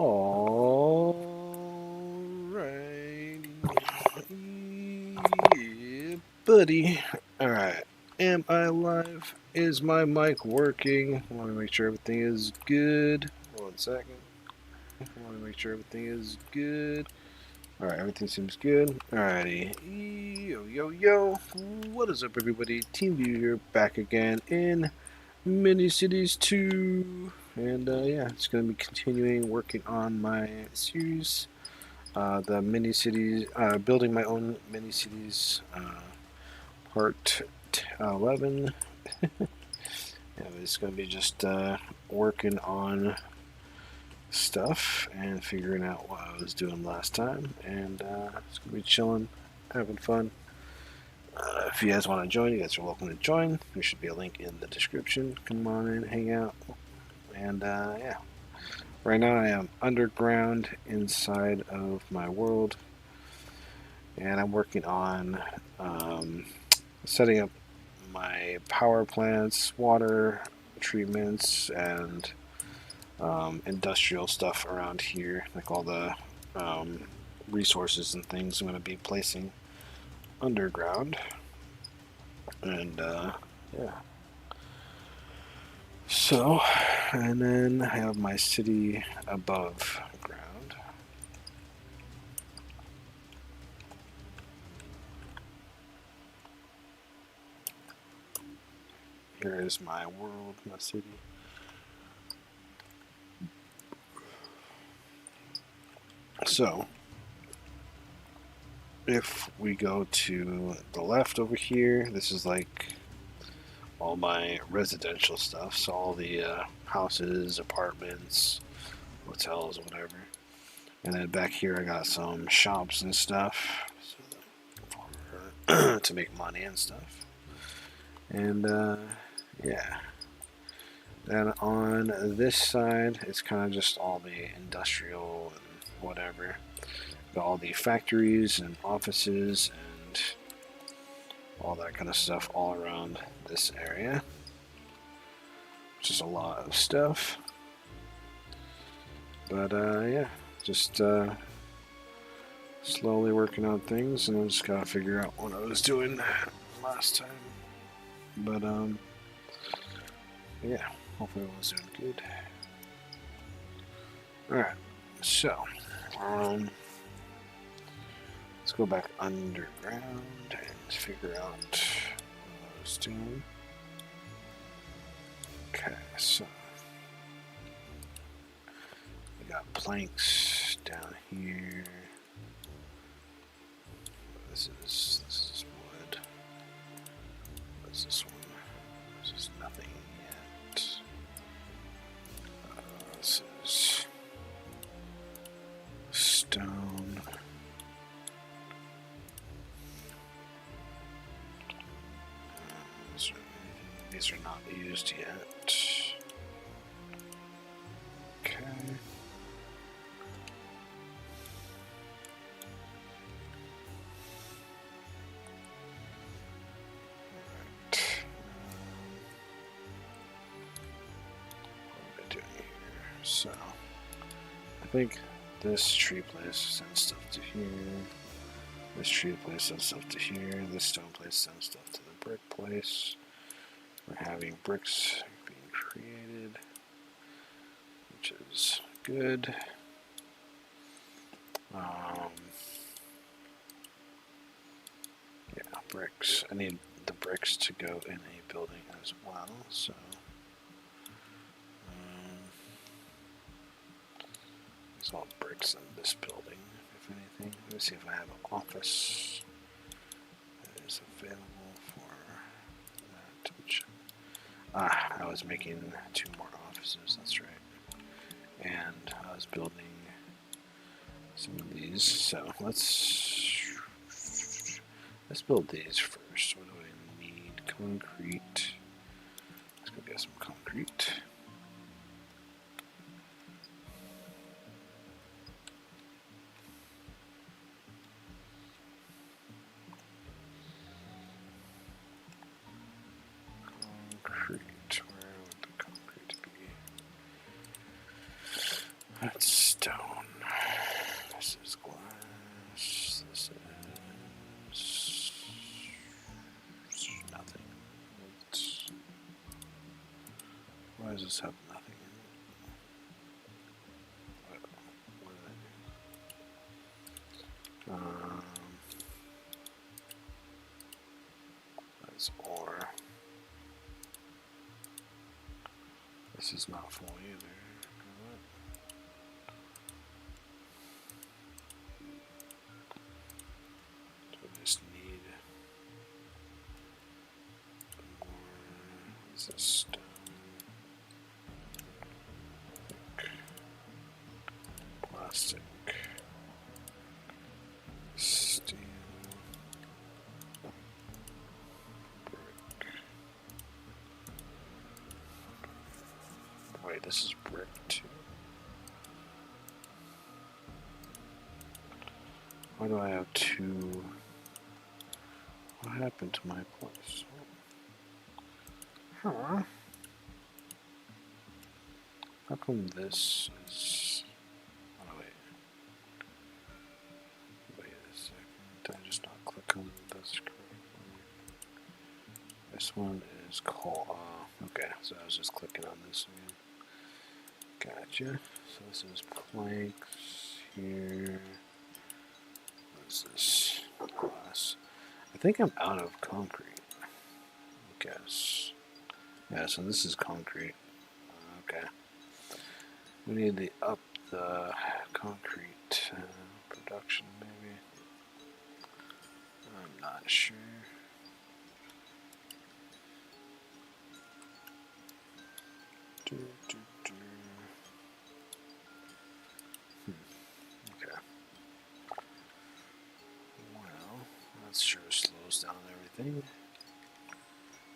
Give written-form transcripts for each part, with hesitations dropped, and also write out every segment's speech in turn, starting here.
Alright. Yeah, buddy. Alright. Am I live? Is my mic working? I want to make sure everything is good. 1 second. I want to make sure everything is good. Alright, everything seems good. Alrighty. Yo, yo, yo. What is up, everybody? TeamView here, back again in Mini Cities 2. And yeah, it's going to be continuing working on my series. The mini cities, building my own mini cities, part 11. Yeah, it's going to be just working on stuff and figuring out what I was doing last time, and it's going to be chilling, having fun. If you guys want to join, you guys are welcome to join. There should be a link in the description. Come on in, hang out, and yeah. Right now I am underground inside of my world, and I'm working on setting up my power plants, water treatments, and industrial stuff around here, like all the resources and things I'm going to be placing underground. And yeah. So, and then I have my city above ground. Here is my world, my city. So, if we go to the left over here, this is like all my residential stuff. So all the houses, apartments, hotels, whatever. And then back here I got some shops and stuff to make money and stuff. And yeah. Then on this side, it's kind of just all the industrial and whatever. Got all the factories and offices and all that kind of stuff all around this area, which is a lot of stuff. But yeah, just slowly working on things, and I just gotta figure out what I was doing last time. But yeah, hopefully I was doing good. Alright, so let's go back underground and figure out what I was doing. Okay, so we got planks down here. This is wood. What's this one? This is nothing yet. This is stone. These are not used yet. Okay. What am I doing here? So, I think this tree place sends stuff to here. This tree place sends stuff to here. This stone place sends stuff to the brick place. We're having bricks being created, which is good. Yeah, bricks. I need the bricks to go in a building as well, so there's all bricks in this building, if anything. Let me see if I have an office that is available for that. Which, I was making 2 more offices, that's right. And I was building some of these, so let's build these first. What do I need? Concrete. Let's go get some concrete. Concrete. Where would the concrete be? Let's stone. This is glass. This is nothing. Why does this have nothing in it? What did I do? That's ore. This is not full either. So I just need more. Is this stone? Plastic. Steel. Brick. Wait, this is brick too. Why do I have two? What happened to my place? Huh? How come this is... Oh, wait. Wait a second. Did I just not click on this correctly? This one is called... okay, so I was just clicking on this one. Gotcha. So this is planks here. What is this? Glass. I think I'm out of concrete. I guess. Yeah, so this is concrete. Okay. We need to up the concrete production, maybe. I'm not sure. Okay. Well, that sure slows down everything.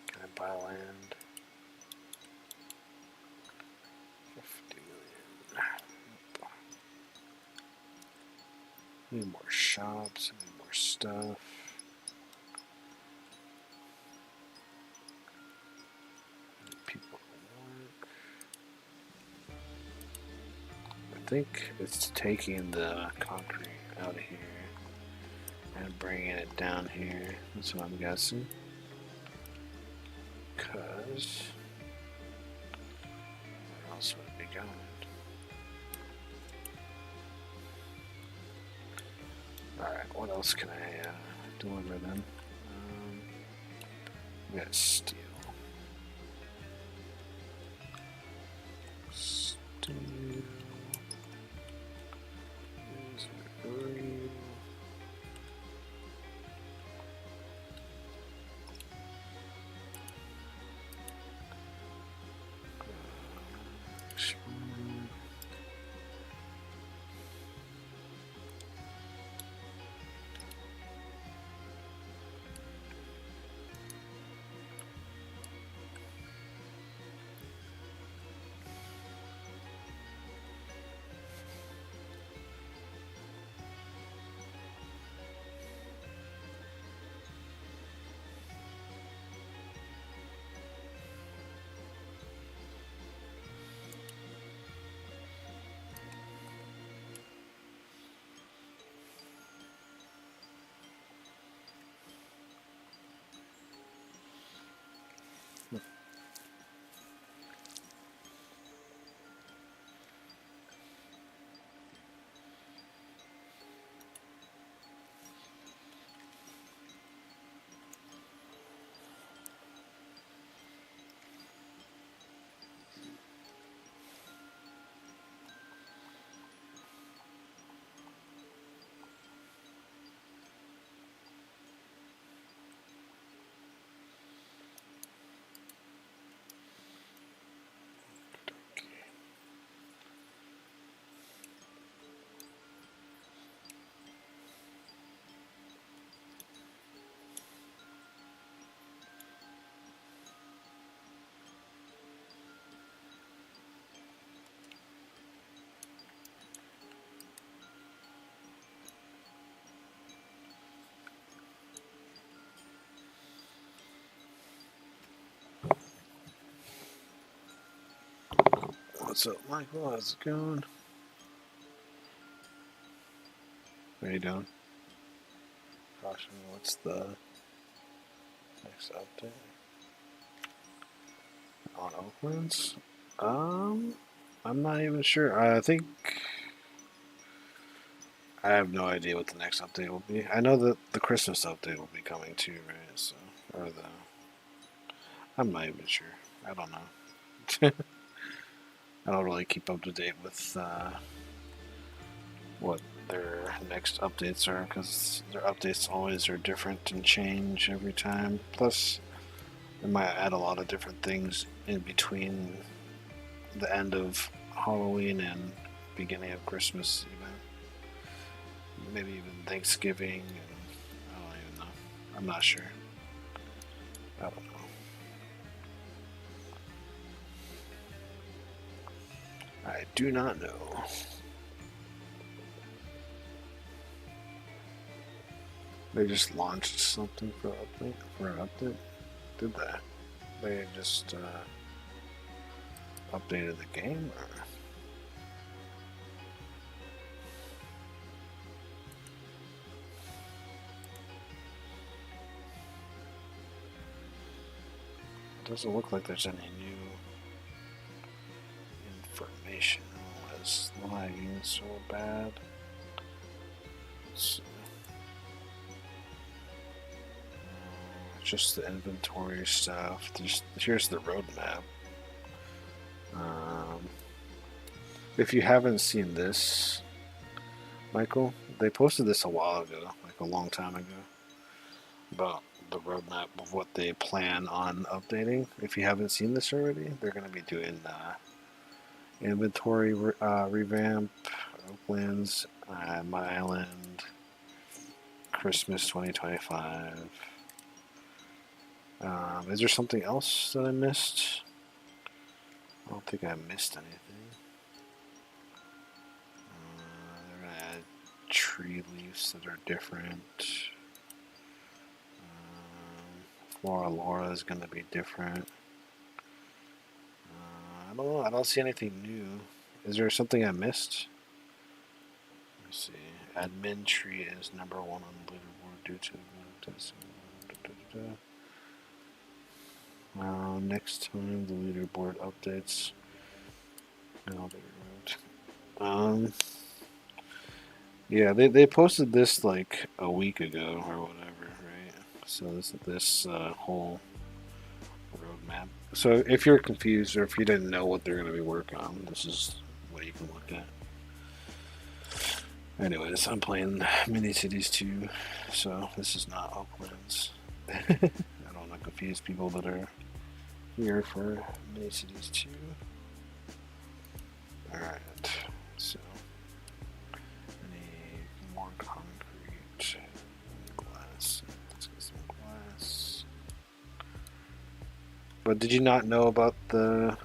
Can I buy land? 50 million. Need more shops, need more stuff. Need people to work. I think it's taking the concrete out of here and bringing it down here. That's what I'm guessing. Because where else would it be going? Alright, what else can I deliver then? We got steel. Steel. There's my green. What's up, Michael? How's it going? How you doing? Caution, what's the next update? On Oaklands? I'm not even sure. I think I have no idea what the next update will be. I know that the Christmas update will be coming too, right? So, or the I'm not even sure. I don't know. I don't really keep up to date with what their next updates are because their updates always are different and change every time. Plus, they might add a lot of different things in between the end of Halloween and beginning of Christmas, even maybe even Thanksgiving. And I don't even know. I'm not sure. I don't know. I do not know. They just launched something for an update. Did they? They just updated the game, or? It doesn't look like there's any new information. Why is lagging so bad? Let's see. Just the inventory stuff. Here's the roadmap. If you haven't seen this, Michael, they posted this a while ago, like a long time ago, about the roadmap of what they plan on updating. If you haven't seen this already, they're going to be doing inventory revamp, Oaklands, My Island, Christmas 2025. Is there something else that I missed? I don't think I missed anything. They're going to add tree leaves that are different. Flora Laura is going to be different. I don't know. I don't see anything new. Is there something I missed? Let me see. Admin tree is #1 on the leaderboard due to next time the leaderboard updates. Yeah, they posted this like a week ago or whatever, right? So this whole roadmap. So if you're confused or if you didn't know what they're going to be working on, this is what you can look at. Anyways, I'm playing Mini Cities 2, so this is not Oaklands. I don't want to confuse people that are here for Mini Cities 2. Alright, so I need more concrete, glass. Let's get some glass. But did you not know about the...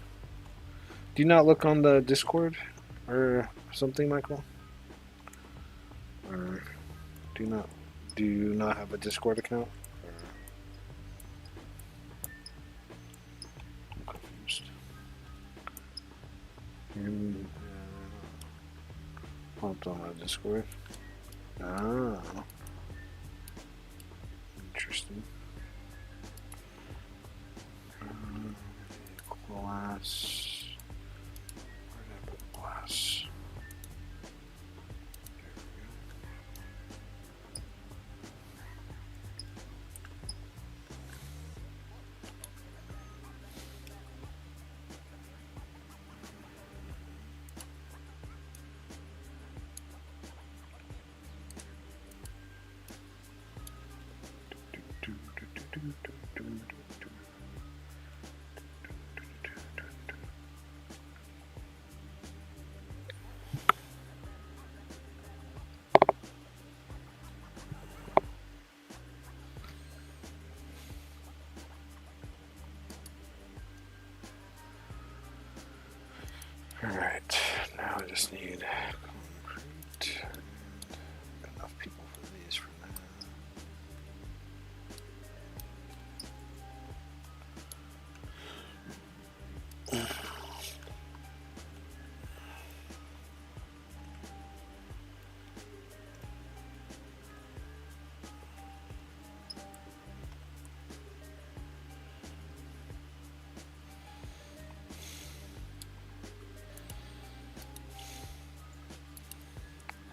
Do you not look on the Discord or something, Michael? Or do you not have a Discord account? Or... I'm confused. Popped on my Discord. Ah, interesting. Glass. Where did I put glass? Alright, now I just need concrete and enough people for these for now.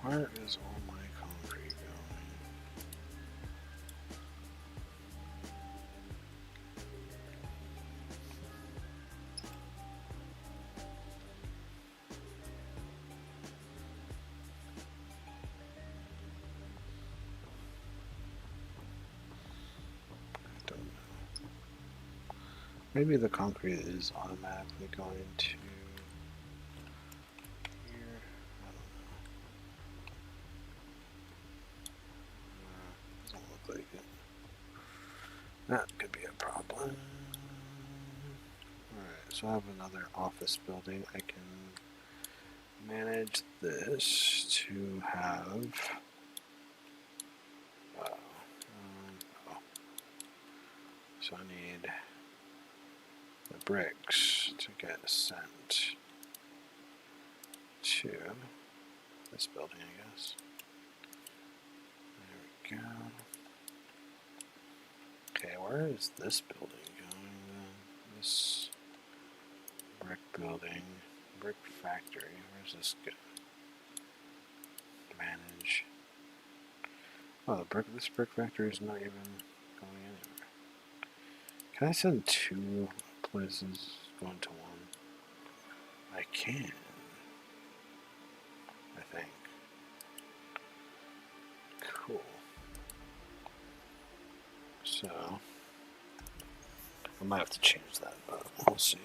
Where is all my concrete going? I don't know. Maybe the concrete is automatically going to here. I don't know. Doesn't look like it. That could be a problem. Alright, so I have another office building. I can manage this to have oh. So I need the bricks to get sent to this building, I guess. There we go. Okay, where is this building going then? This brick building, brick factory. Where's this go? Manage. Oh, this brick factory is not even going anywhere. Can I send two places going to one? I can. I think. Cool. So I might have to change that, but we'll see.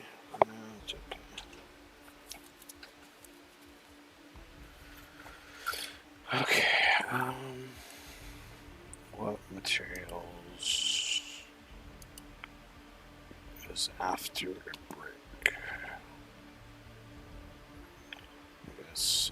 No, it's okay. Okay, what materials is after brick? I guess,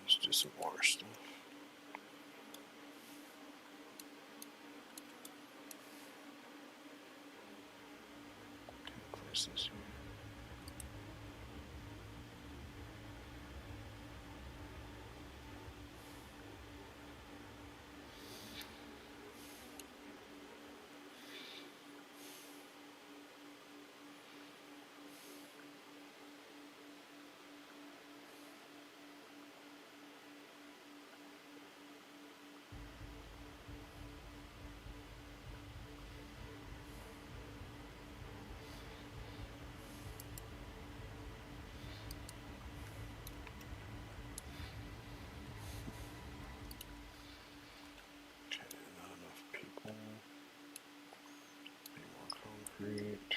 let's do some more stuff. Place this here. Concrete.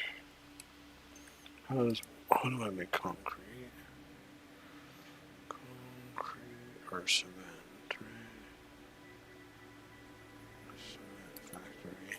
How do I make concrete? Concrete or cement, right? Cement factory.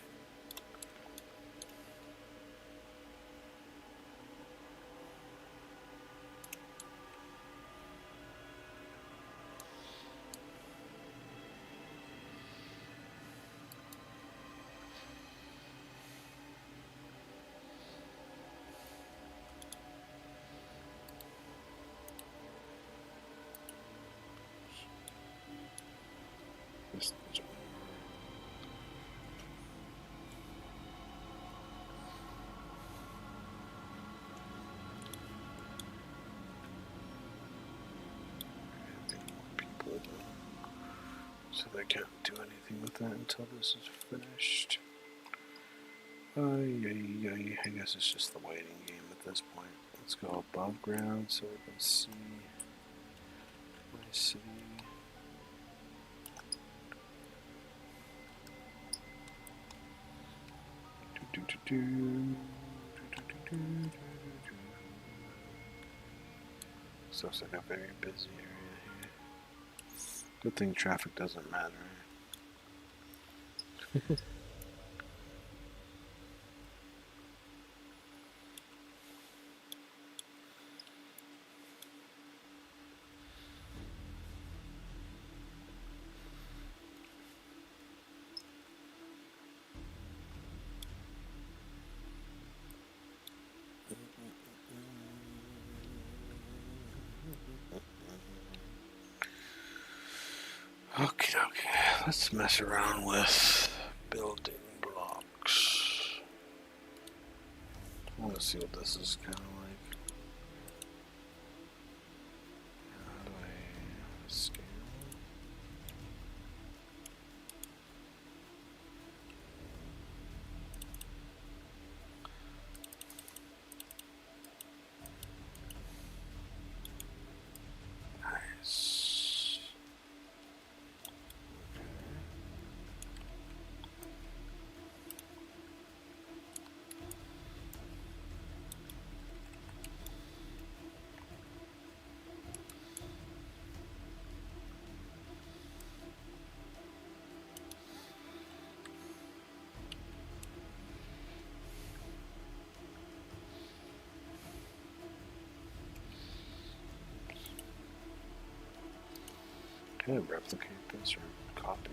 This people, so they can't do anything with that until this is finished. I guess it's just the waiting game at this point. Let's go above ground so we can see my city. So it's like a very busy area here. Good thing traffic doesn't matter. Okay, let's mess around with building blocks. I want to see what this is kind of like. How do I scale? Nice. Can I replicate this or copy it?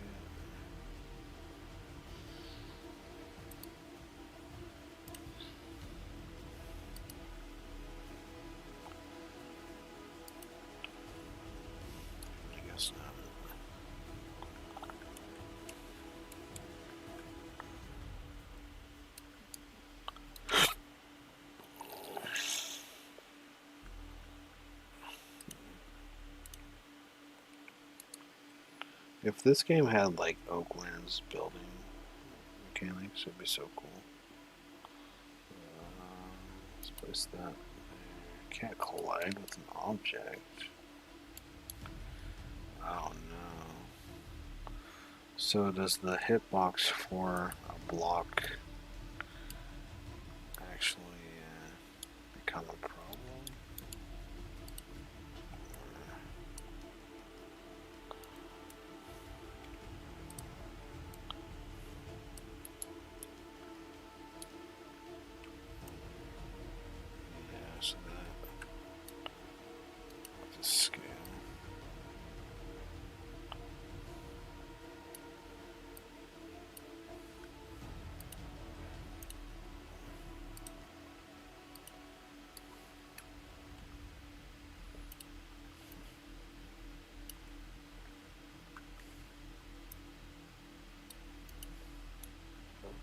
I guess not. If this game had like Oakland's building mechanics, it'd be so cool. Let's place that there. Can't collide with an object. Oh no. So does the hitbox for a block actually become a problem? Yeah, so that just scale.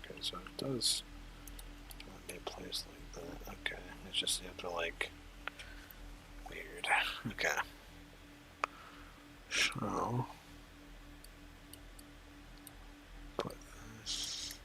Okay, so it does let me place like that. Okay, it's just you have to like weird. Okay. So put this.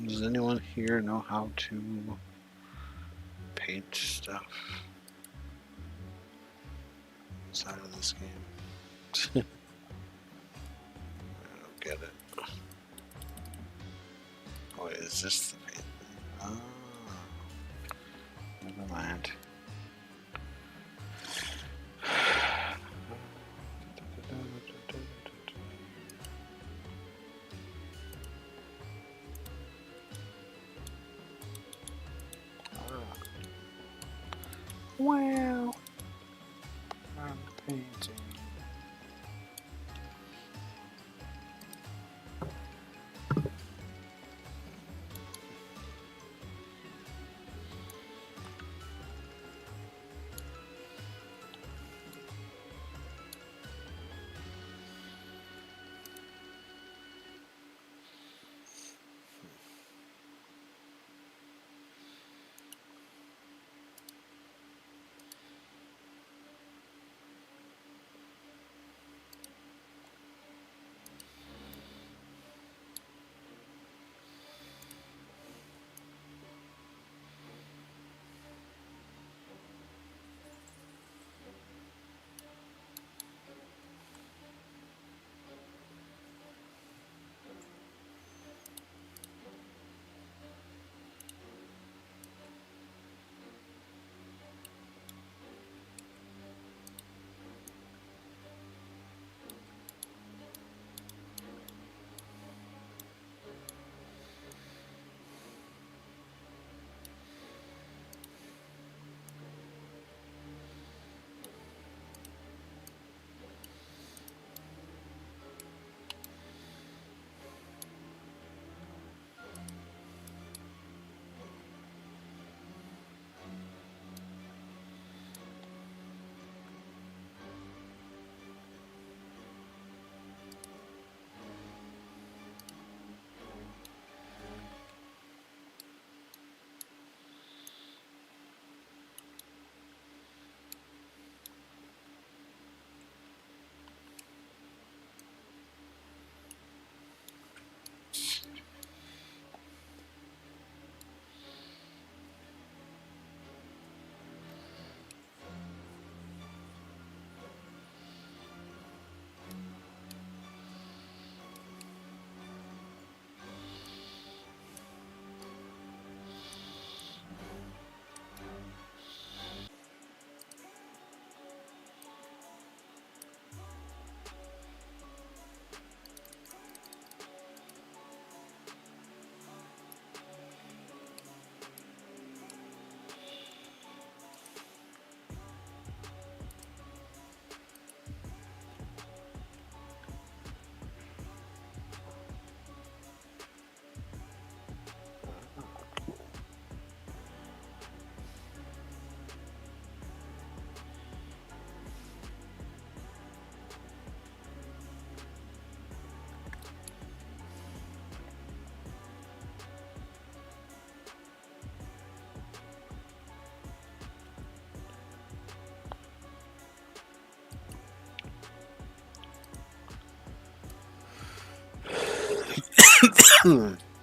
Does anyone here know how to paint stuff inside of this game? I don't get it. Oh, wait, is this the paint? Oh, never mind. Wow, I'm painting.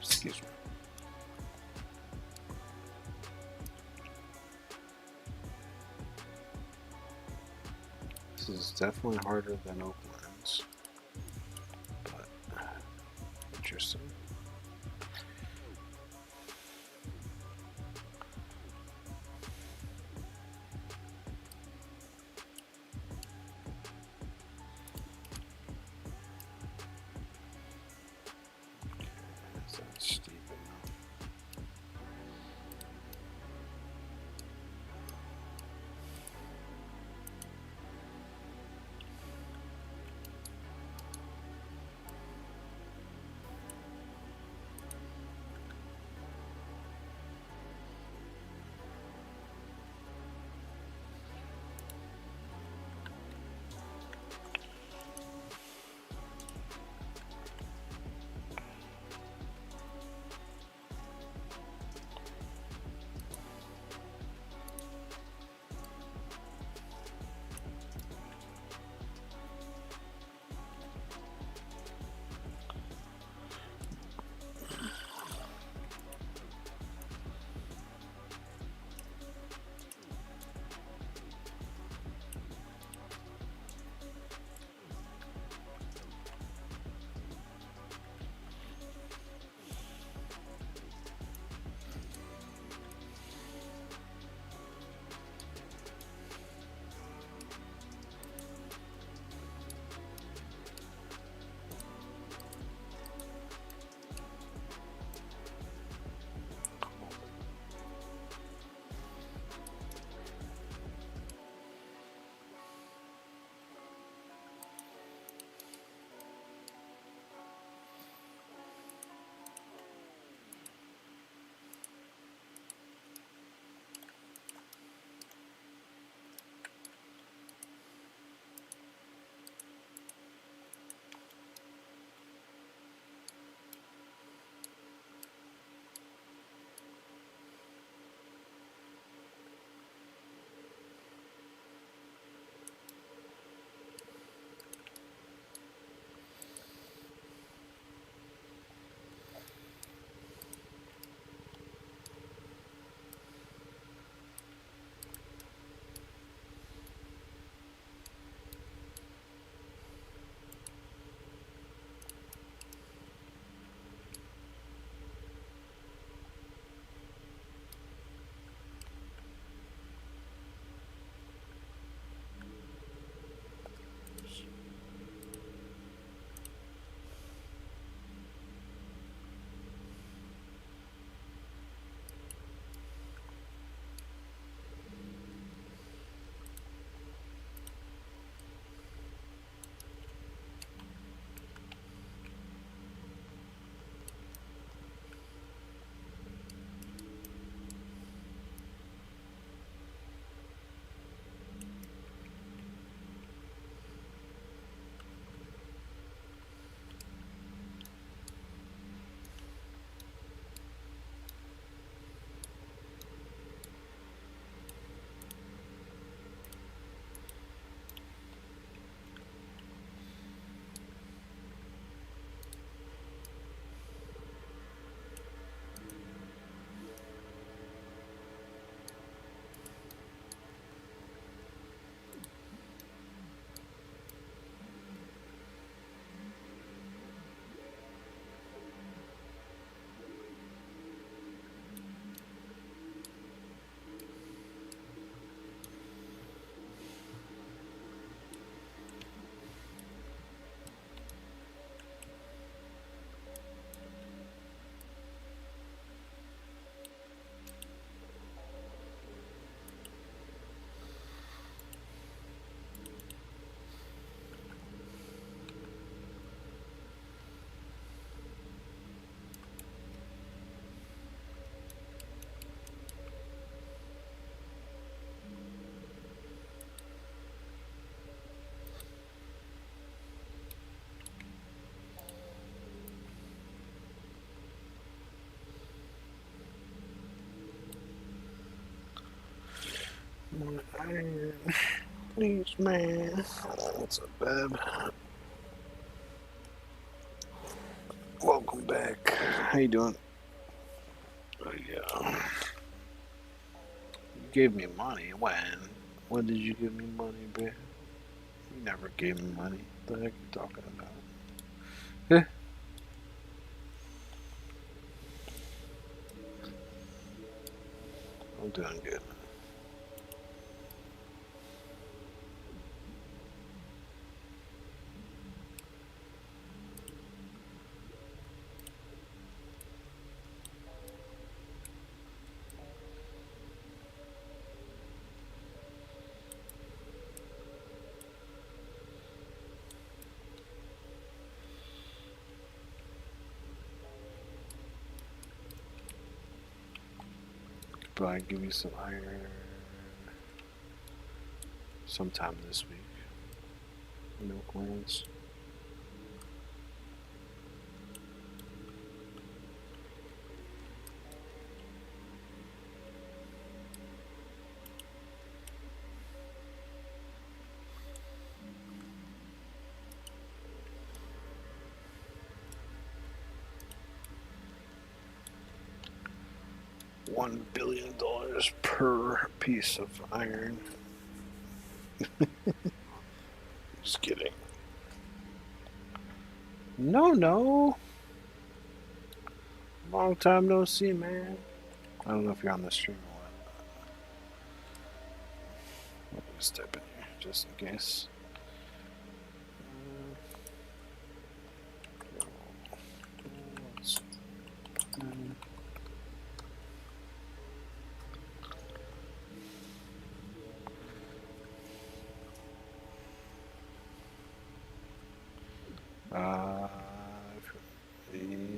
Excuse me. This is definitely harder than Oaklands, but interesting. Is that steep enough? Iron. Please, man. What's up, Beb? Welcome back. How you doing? Oh, yeah. You gave me money. When? When did you give me money, bro? You never gave me money. What the heck are you talking about? I'm doing good. But I give you some iron sometime this week. No plans. $1 billion per piece of iron. Just kidding. No. Long time no see, man. I don't know if you're on the stream or what. Let me step in here just in case.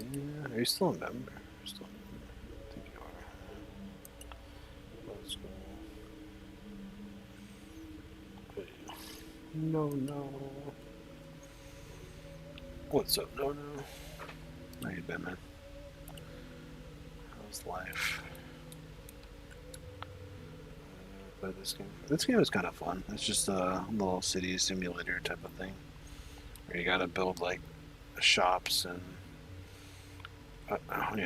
Yeah, are you still a member? Still a member? I think you are. Let's go. No. What's up, no? How you been, man? How's life? Play this game. This game is kind of fun. It's just a little city simulator type of thing, where you gotta build like shops and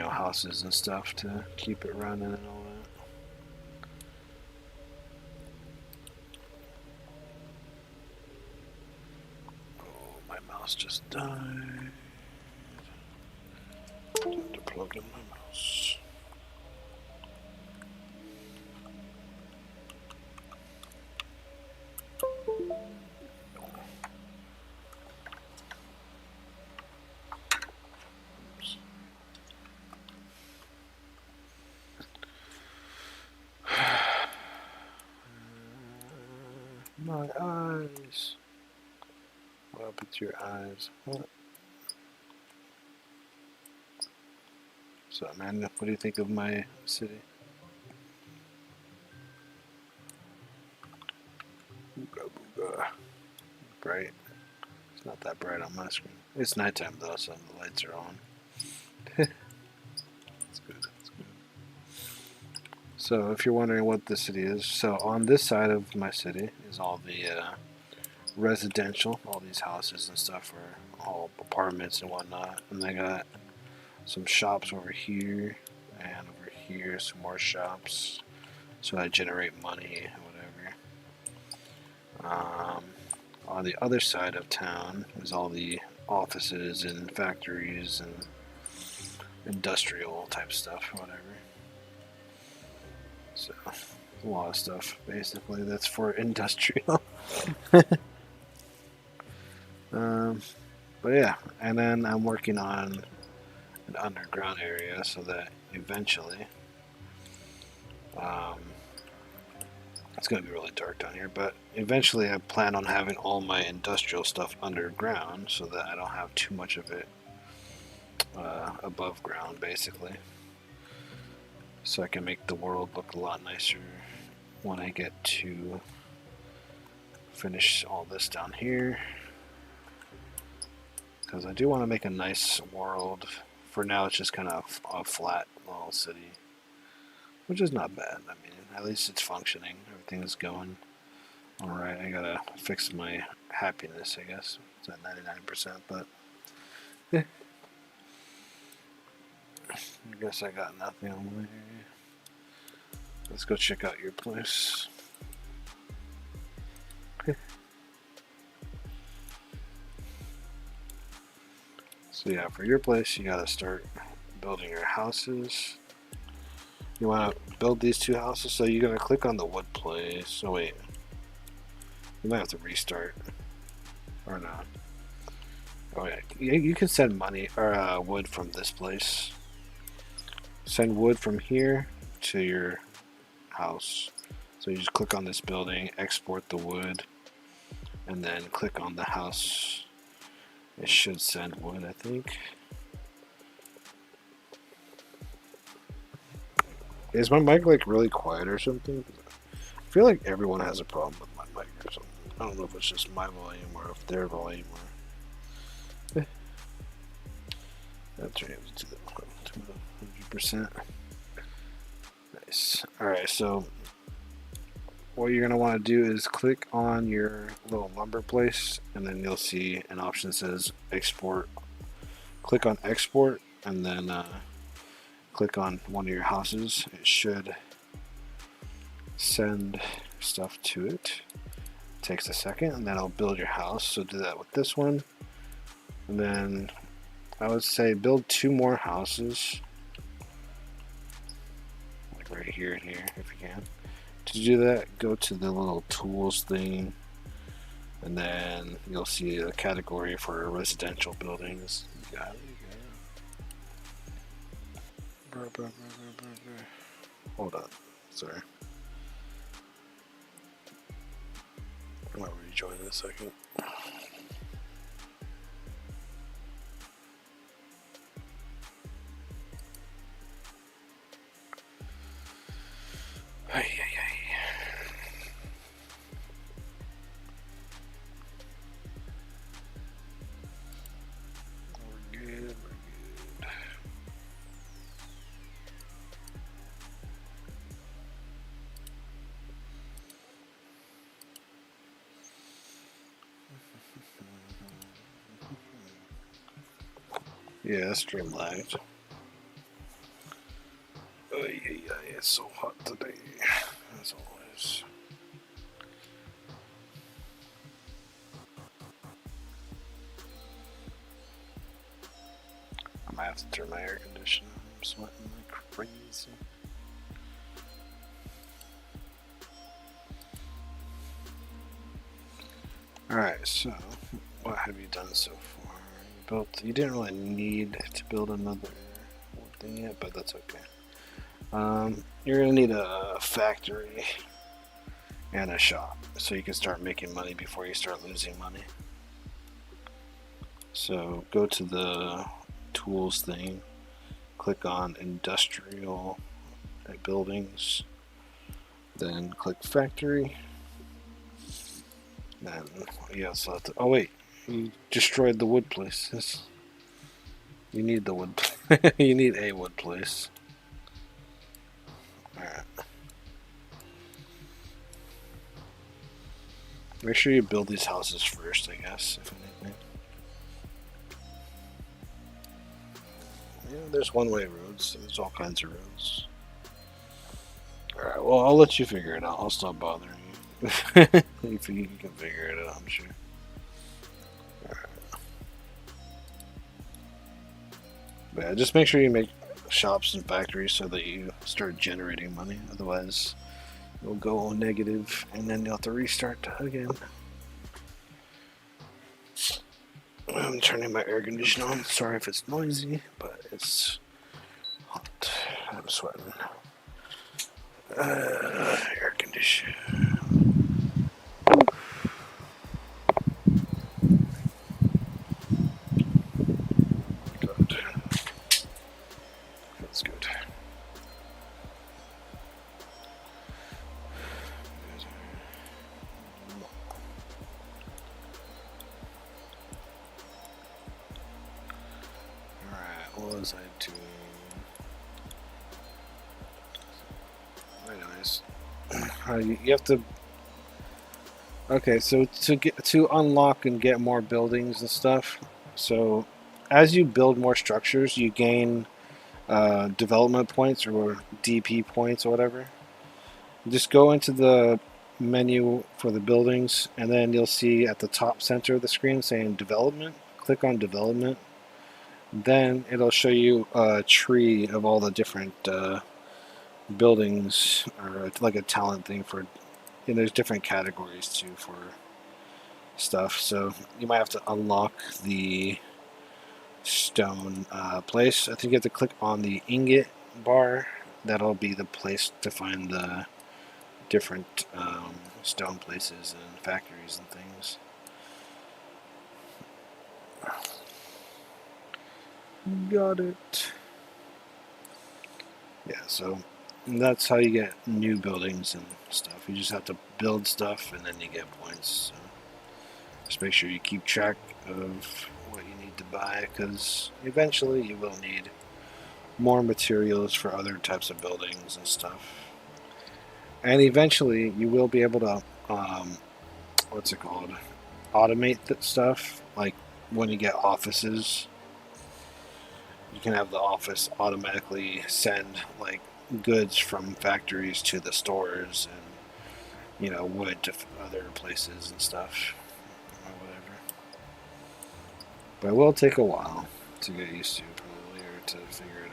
houses and stuff to keep it running and all that. Oh, my mouse just died. Time to plug in my mouse. My eyes. What up with your eyes? What? What's up, man? What do you think of my city? Booga booga. Bright. It's not that bright on my screen. It's nighttime though, so the lights are on. It's good. So if you're wondering what the city is, so on this side of my city is all the residential, all these houses and stuff are all apartments and whatnot, and they got some shops over here and over here some more shops, so I generate money or whatever. On the other side of town is all the offices and factories and industrial type stuff or whatever. So a lot of stuff basically that's for industrial. But yeah, and then I'm working on an underground area so that eventually, it's going to be really dark down here, but eventually I plan on having all my industrial stuff underground so that I don't have too much of it above ground, basically. So I can make the world look a lot nicer when I get to finish all this down here. Because I do want to make a nice world. For now, it's just kind of a flat little city. which is not bad. I mean, at least it's functioning. Everything's going alright. I gotta fix my happiness, I guess. It's at 99%, but yeah. I guess I got nothing on my. Let's go check out your place. So yeah, for your place, you gotta start building your houses. You wanna build these two houses, so you're gonna click on the wood place. Oh wait, you might have to restart, or not. Oh yeah, you can send money or wood from this place. Send wood from here to your house. So you just click on this building, export the wood, and then click on the house. It should send wood, I think. Is my mic like really quiet or something? I feel like everyone has a problem with my mic or something. I don't know if it's just my volume or if their volume or. That's right, to 100%. Nice. Alright, so what you're going to want to do is click on your little lumber place, and then you'll see an option that says export. Click on export, and then click on one of your houses. It should send stuff to it. It takes a second, and then it'll build your house. So do that with this one, and then I would say build 2 more houses, like right here and here, if you can. To do that, go to the little tools thing, and then you'll see a category for residential buildings. You got it. Hold on, sorry. I might rejoin in a second. Yeah, stream lagged. Oh, yeah, it's so hot today, as always. I might have to turn my air conditioner on. I'm sweating like crazy. Alright, so what have you done so far? You didn't really need to build another thing yet, but that's okay. You're gonna need a factory and a shop, so you can start making money before you start losing money. So go to the tools thing, click on industrial buildings, then click factory. Then you also have to. Oh wait, you destroyed the wood place. You need the wood. You need a wood place. Alright. Make sure you build these houses first, I guess, if anything. Yeah, there's one-way roads. There's all kinds of roads. Alright, well, I'll let you figure it out. I'll stop bothering you. If you can figure it out, I'm sure. But yeah, just make sure you make shops and factories so that you start generating money. Otherwise, it'll go negative, and then you'll have to restart again. I'm turning my air conditioner on. Sorry if it's noisy, but it's hot. I'm sweating. Air conditioner. Good. That's good. Alright, what was I doing? You have to. Okay, so to unlock and get more buildings and stuff. So as you build more structures, you gain development points or DP points or whatever. Just go into the menu for the buildings, and then you'll see at the top center of the screen saying development. Click on development. Then it'll show you a tree of all the different buildings, or like a talent thing for. And there's different categories too for stuff. So you might have to unlock the stone place. I think you have to click on the ingot bar. That'll be the place to find the different stone places and factories and things. Got it. Yeah, so that's how you get new buildings and stuff. You just have to build stuff and then you get points. So just make sure you keep track of what you need to buy, because eventually you will need more materials for other types of buildings and stuff. And eventually you will be able to, what's it called? Automate that stuff. Like when you get offices, you can have the office automatically send like goods from factories to the stores, and wood to other places and stuff or whatever. But it will take a while to get used to, probably, or to figure it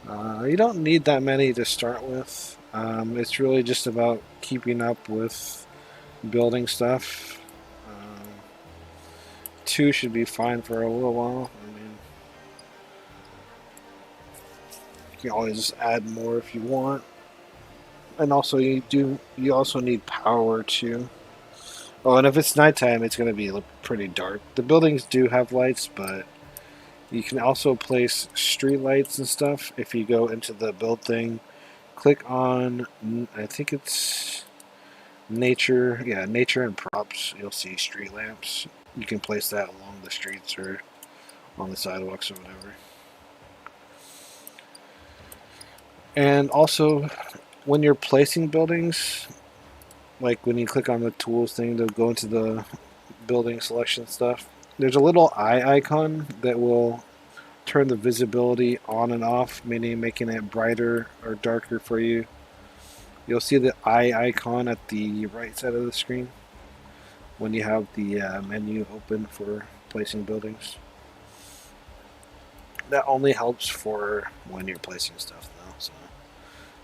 out. You don't need that many to start with. It's really just about keeping up with building stuff. 2 should be fine for a little while. I mean, you can always just add more if you want. And also you also need power too. Oh, and if it's nighttime, it's going to be pretty dark. The buildings do have lights, but you can also place street lights and stuff. If you go into the build thing, click on, I think it's nature. Yeah, nature and props. You'll see street lamps. You can place that along the streets or on the sidewalks or whatever. And also, when you're placing buildings, like when you click on the tools thing to go into the building selection stuff, there's a little eye icon that will turn the visibility on and off, meaning making it brighter or darker for you. You'll see the eye icon at the right side of the screen when you have the menu open for placing buildings. That only helps for when you're placing stuff, though, so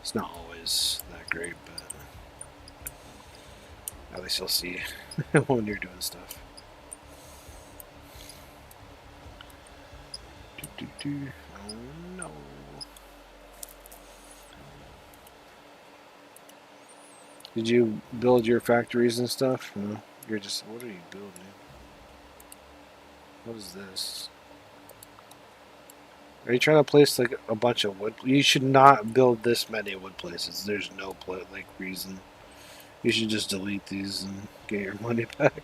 it's not always that great, but at least you'll see when you're doing stuff. Oh no. Did you build your factories and stuff? No? You're just, what are you building? What is this? Are you trying to place like a bunch of wood? You should not build this many wood places. There's no reason. You should just delete these and get your money back.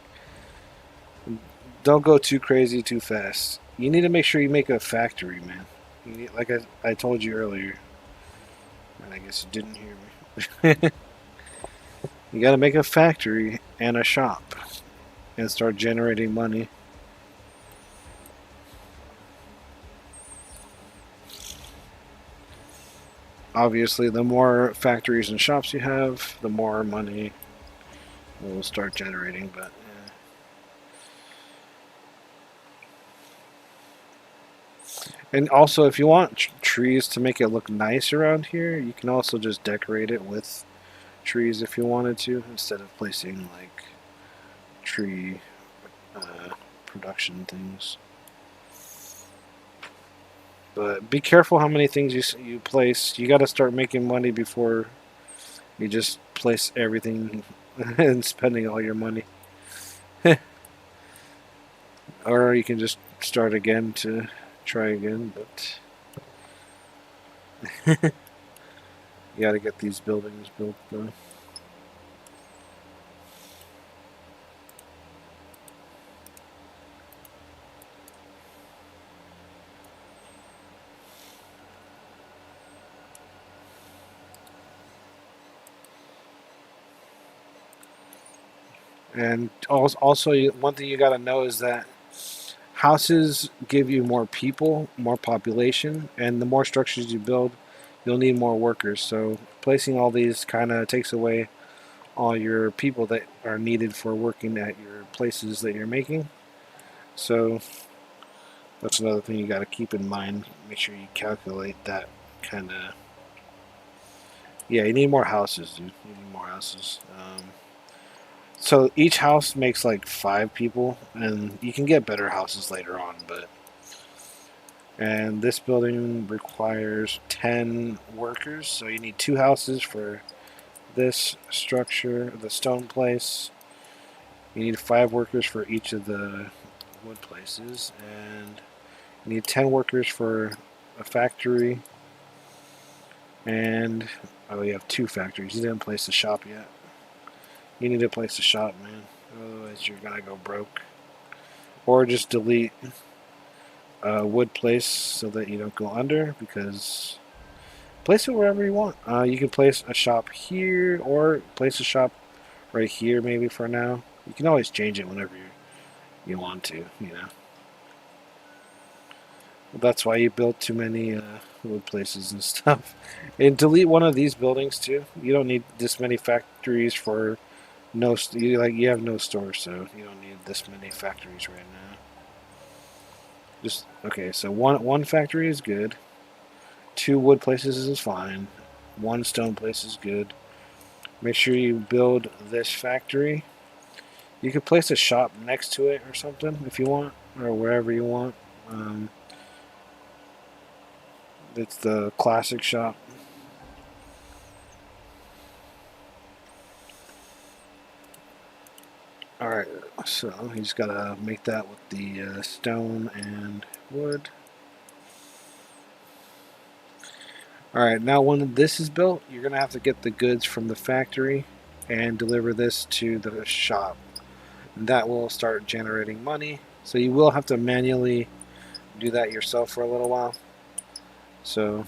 Don't go too crazy too fast. You need to make sure you make a factory, man. You need, like I told you earlier, and I guess you didn't hear me. You gotta make a factory and a shop and start generating money. Obviously, the more factories and shops you have, the more money will start generating, but yeah. And also, if you want trees to make it look nice around here, you can also just decorate it with trees if you wanted to, instead of placing like tree production things. But be careful how many things you place. You got to start making money before you just place everything and spending all your money. Or you can just start again to try again, but you got to get these buildings built though. And also one thing you got to know is that houses give you more people, more population, and the more structures you build, you'll need more workers. So placing all these kind of takes away all your people that are needed for working at your places that you're making. So that's another thing you got to keep in mind. Make sure you calculate that kind of. Yeah, you need more houses, dude. You need more houses. So each house makes like 5 people, and you can get better houses later on. And this building requires 10 workers, so you need 2 houses for this structure, the stone place. You need 5 workers for each of the wood places, and you need 10 workers for a factory. And oh, you have 2 factories. You didn't place the shop yet. You need to place the shop, man. Otherwise, you're gonna go broke. Or just delete wood place so that you don't go under, because place it wherever you want. You can place a shop here or place a shop right here maybe for now. You can always change it whenever you want to, you know. That's why you build too many wood places and stuff. And delete one of these buildings too. You don't need this many factories for you have no store, so you don't need this many factories right now. Just okay, so one factory is good. 2 wood places is fine. 1 stone place is good. Make sure you build this factory. You could place a shop next to it or something if you want, or wherever you want. Um, it's the classic shop. Alright, so you just gotta make that with the stone and wood. Alright, now when this is built, you're gonna have to get the goods from the factory and deliver this to the shop. And that will start generating money. So you will have to manually do that yourself for a little while. So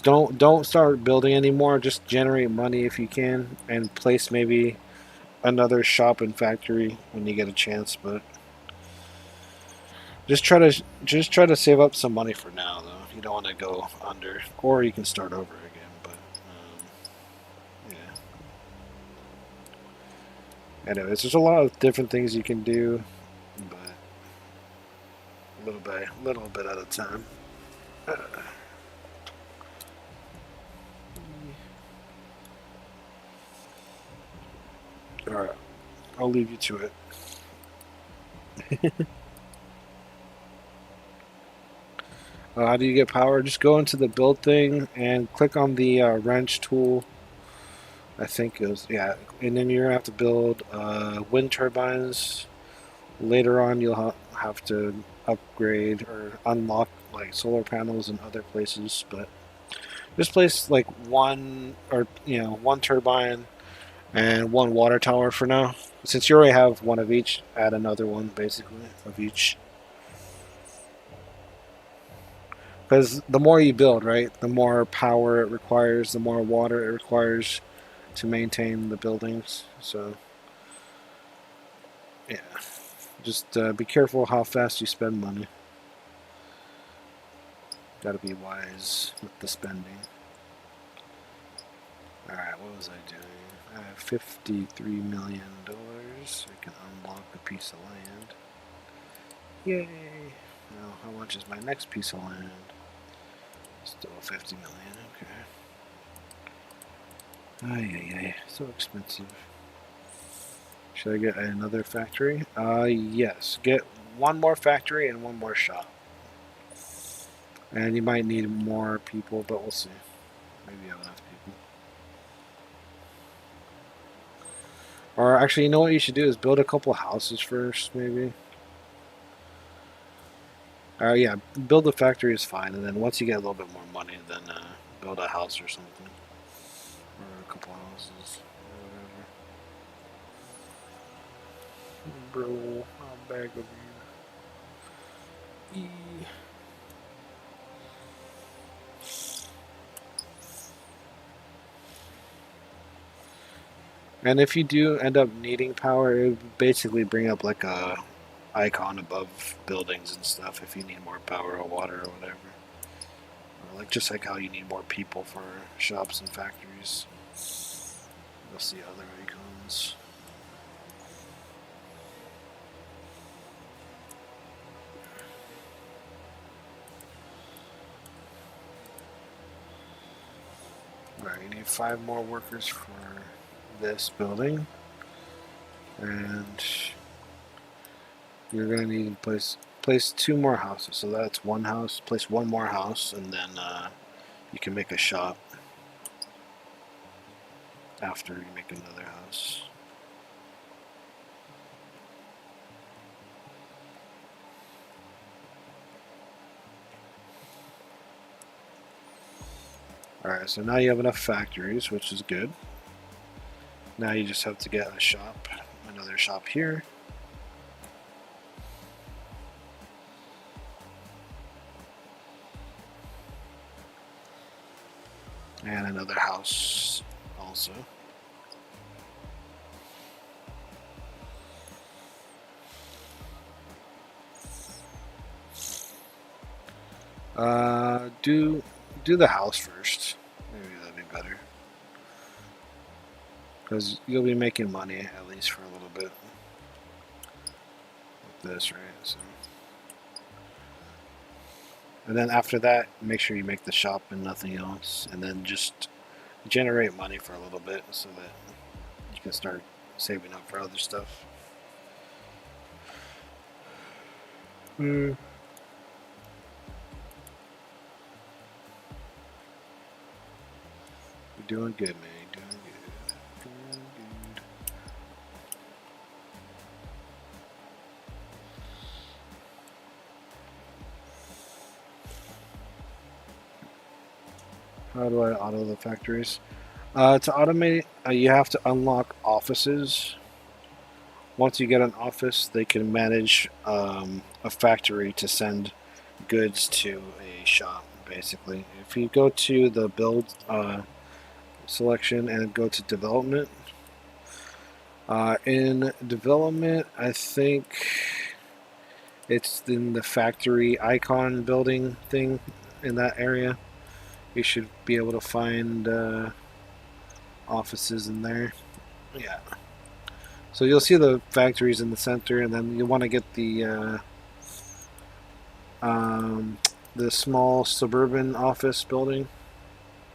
don't start building anymore. Just generate money if you can, and place maybe another shop and factory when you get a chance. But just try to save up some money for now, though. You don't want to go under, or you can start over again. But yeah. Anyways, there's a lot of different things you can do, but little bit at a time. All right, I'll leave you to it. How do you get power? Just go into the build thing and click on the wrench tool. I think it was, yeah. And then you're going to have to build wind turbines. Later on, you'll have to upgrade or unlock like solar panels in other places. But just place like one turbine and 1 water tower for now. Since you already have one of each, add another one basically of each. Because the more you build, right, the more power it requires, the more water it requires to maintain the buildings. So, yeah, just be careful how fast you spend money. Got to be wise with the spending. Alright, what was I doing? I have $53 million. I can unlock a piece of land. Yay! Now, how much is my next piece of land? Still 50 million, okay. Ay, so expensive. Should I get another factory? Yes. Get 1 more factory and 1 more shop. And you might need more people, but we'll see. Maybe I have enough people. Or actually, you know what you should do is build a couple houses first, maybe. Yeah, build the factory is fine, and then once you get a little bit more money, then build a house or something. Or a couple houses, or whatever. Bro, I'll beg of you. And if you do end up needing power, it would basically bring up like a icon above buildings and stuff if you need more power or water or whatever. Or like just like how you need more people for shops and factories. You'll see other icons. Alright, you need 5 more workers for this building. And you're gonna need to place 2 more houses. So that's 1 house. Place 1 more house, and then you can make a shop after you make another house. Alright, so now you have enough factories, which is good. Now you just have to get a shop, another shop here. And another house also. Do the house first. Maybe that'd be better. Because you'll be making money at least for a little bit. Like this, right? So. And then after that, make sure you make the shop and nothing else. And then just generate money for a little bit so that you can start saving up for other stuff. You're doing good, man. You're doing good. Doing good. How do I auto the factories? To automate, you have to unlock offices. Once you get an office, they can manage a factory to send goods to a shop, basically. If you go to the build selection and go to development, in development, I think it's in the factory icon building thing in that area. You should be able to find offices in there. Yeah. So you'll see the factories in the center, and then you want to get the small suburban office building.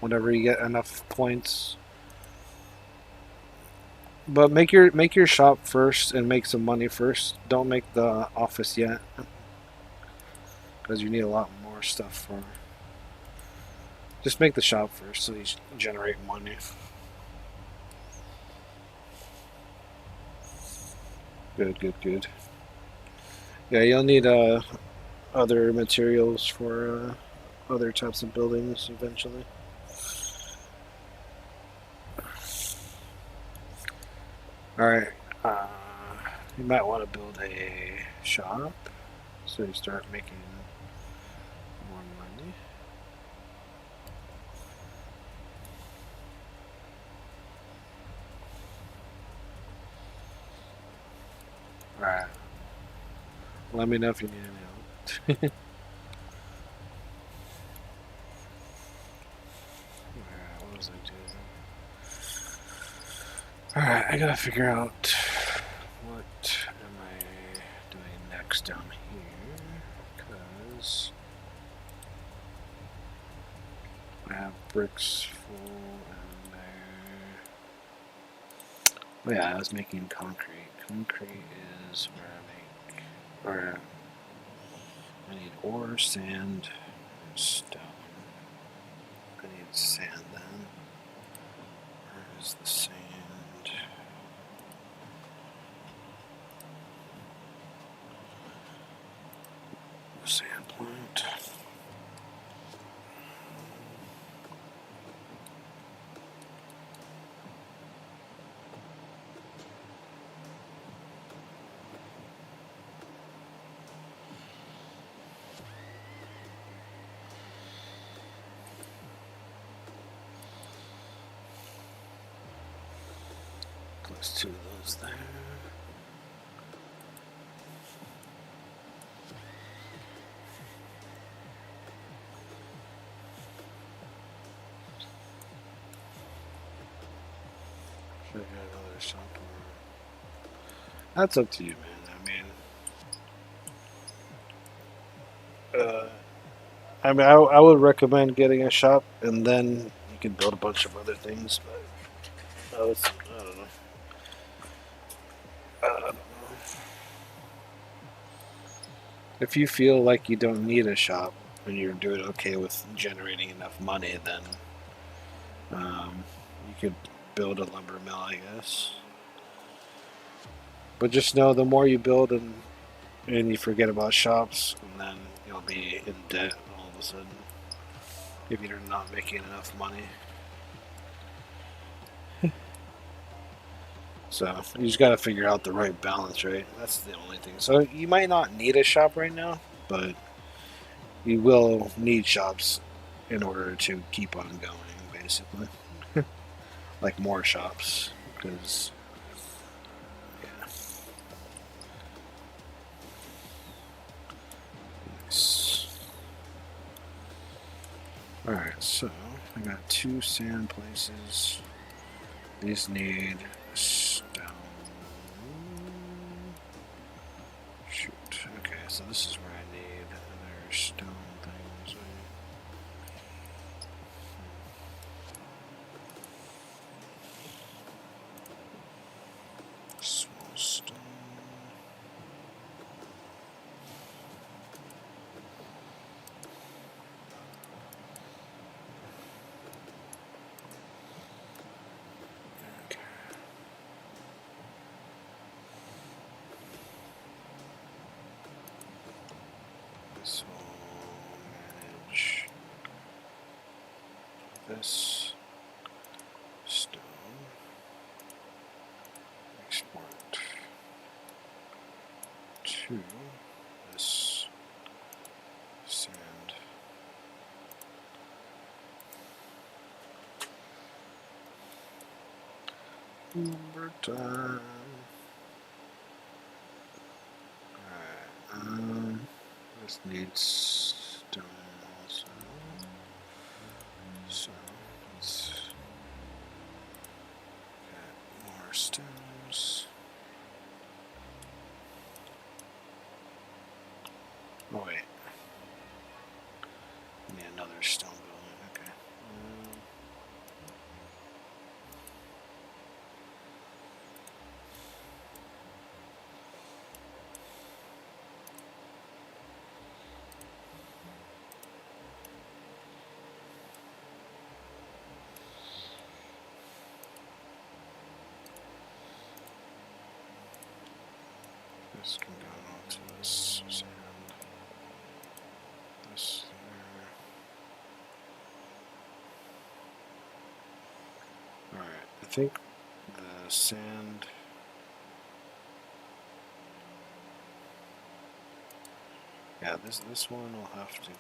Whenever you get enough points, but make your shop first and make some money first. Don't make the office yet, because you need a lot more stuff for. Just make the shop first so you generate money. Good, good, good. Yeah, you'll need other materials for other types of buildings eventually. Alright, you might want to build a shop so you start making more money. Alright, let me know if you need any help. Alright, what was I doing? Alright, I gotta figure out what am I doing next down here, because I have bricks full and there. Oh yeah, I was making concrete. Concrete is where I make, or I need ore, sand, and stone. I need sand then. Where is the sand? Sand plant. Place 2 of those there. Should I get another shop? That's up to you, man. I mean, I would recommend getting a shop, and then you can build a bunch of other things. But I don't know. I don't know. If you feel like you don't need a shop and you're doing okay with generating enough money, then you could build a lumber mill, I guess. But just know the more you build and you forget about shops, and then you'll be in debt all of a sudden if you're not making enough money. So you just got to figure out the right balance, right? That's the only thing. So you might not need a shop right now, but you will need shops in order to keep on going, basically. Like more shops, because yeah. Nice. All right, so I got 2 sand places. These need stone. Shoot. Okay, so this is where I need another stone things. Small stone. Okay. This will manage this stone. Export to this sand. Lumber time. Alright, this needs stone also. So let's get more stones. Oh wait. I need another stone building, okay. This can go onto this sand. This there. Alright, I think the sand. Yeah, this one will have to go.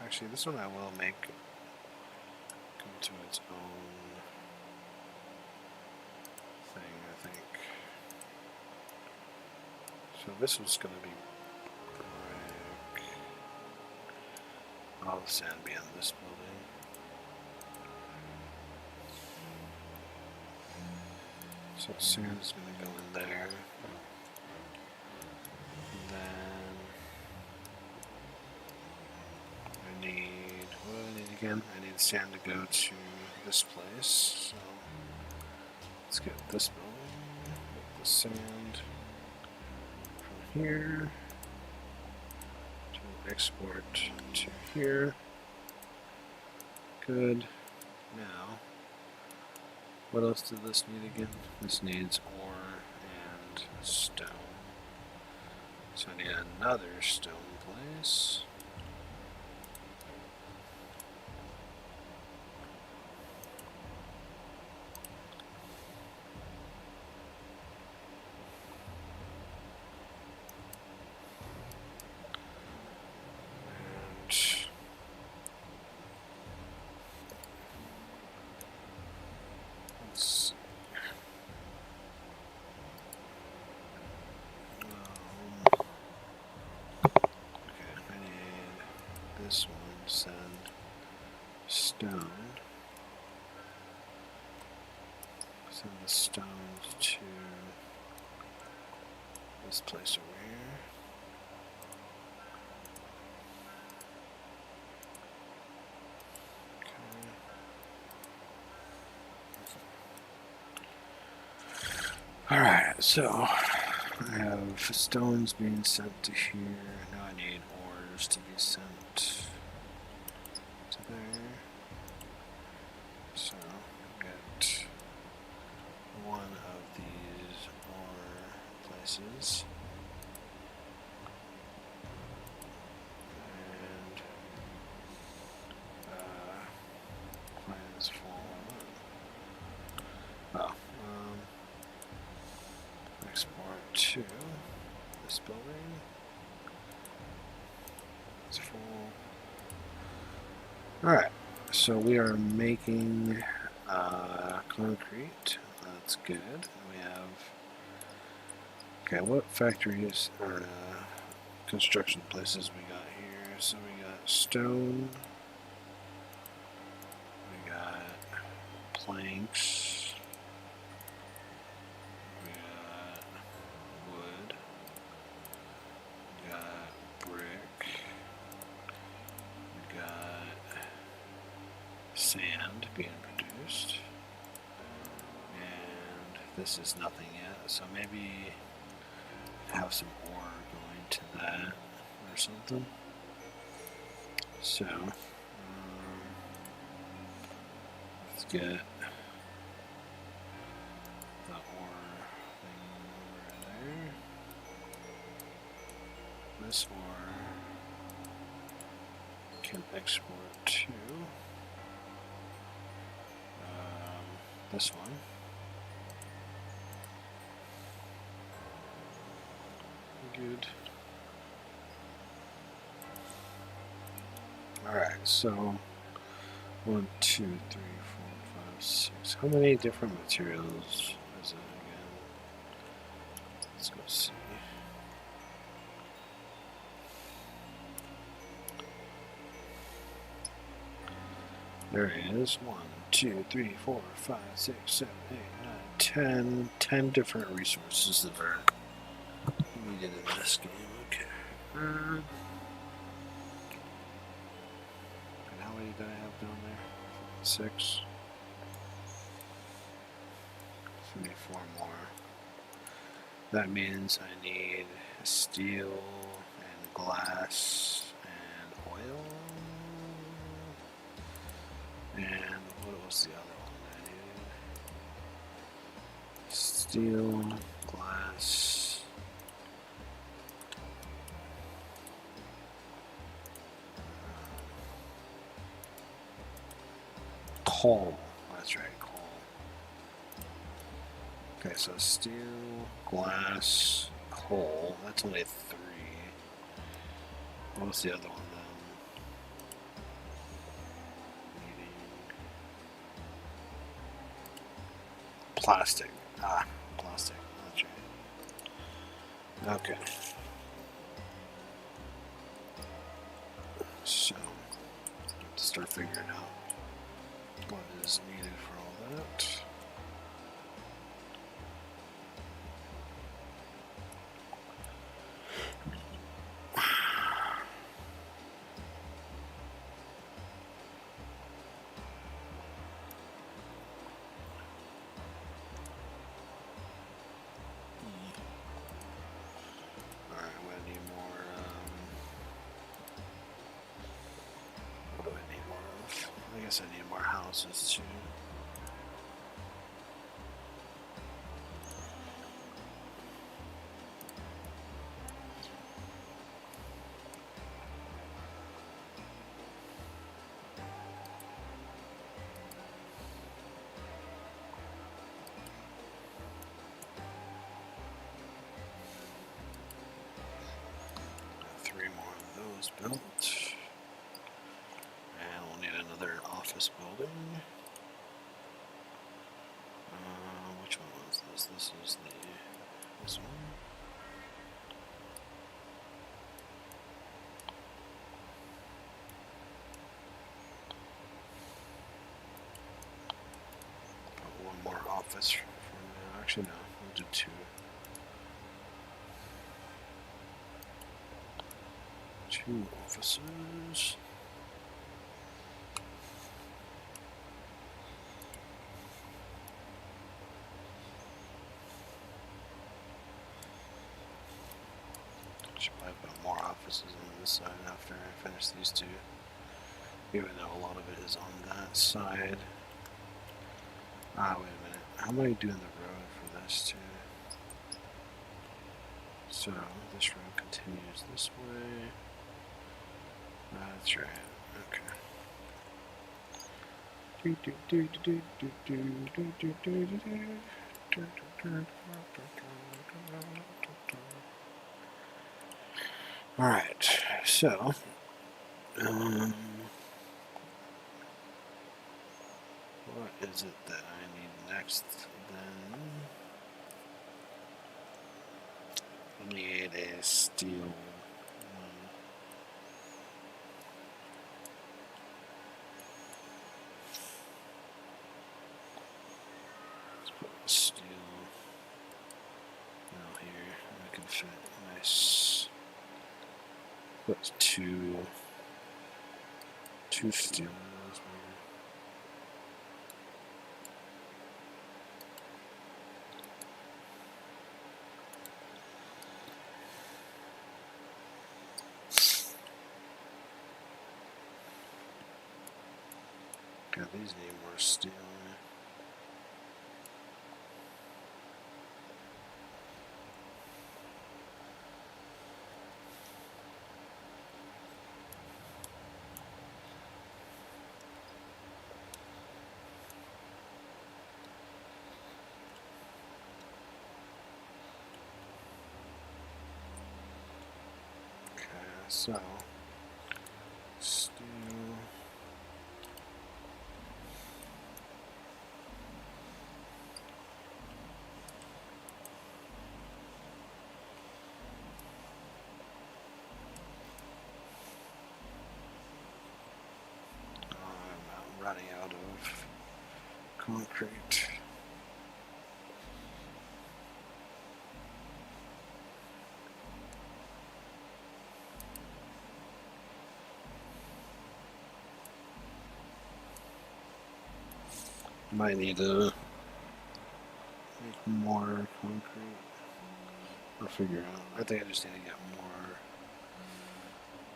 Actually, this one I will make go to its own thing, I think. So this was going to be brick. All the sand be in this building. So sand is going to go in there. And then I need, what do I need again? I need sand to go to this place. So let's get this building. Get the sand from here to export to here. Good. Now, what else does this need again? This needs ore and stone. So I need another stone place. this one, send stone. Send the stones to this place over here. Okay. Alright, so I have stones being sent to here. Now I need ores to be sent to there. So get one of these ore places. And plans for export to this building. It's full. Alright, so we are making concrete. That's good. We have, okay, what factories or construction places we got here? So we got stone, we got planks, we got wood, we got brick, we got sand being produced, and this is nothing yet, so maybe have some ore going to that or something. So let's get the ore thing over there. This ore can export to this one. Good. Alright, so 1, 2, 3, 4, 5, 6. How many different materials is it again? Let's go see. There is 1, 2, 3, 4, 5, 6, 7, 8, 9, 10. 10 different resources that are needed in this game. Okay. And how many did I have down there? 6. So I need 4 more. That means I need steel and glass and oil. And what was the other one I needed? Steel, glass. Coal. That's right, coal. Okay, so steel, glass, coal. That's only 3. What was the other one then? Plastic. Plastic. That's right. Okay. So, have to start figuring out what is needed for all that. I need more houses too. Got 3 more of those built. Office building. Which one was this? This is this one. office for now. Actually, no. We'll do 2. 2 offices. Should probably put more offices on this side after I finish these 2. Even though a lot of it is on that side. Ah, wait a minute. How am I doing the road for this too? So, this road continues this way. That's right. Okay. Alright, so what is it that I need next then? I need a steel one. Let's put the steel out here. I can fit nice. Put two steel ones maybe. God, these need more steel. Okay, so steel. I'm running out of concrete. Might need to make more concrete or figure out. I think I just need to get more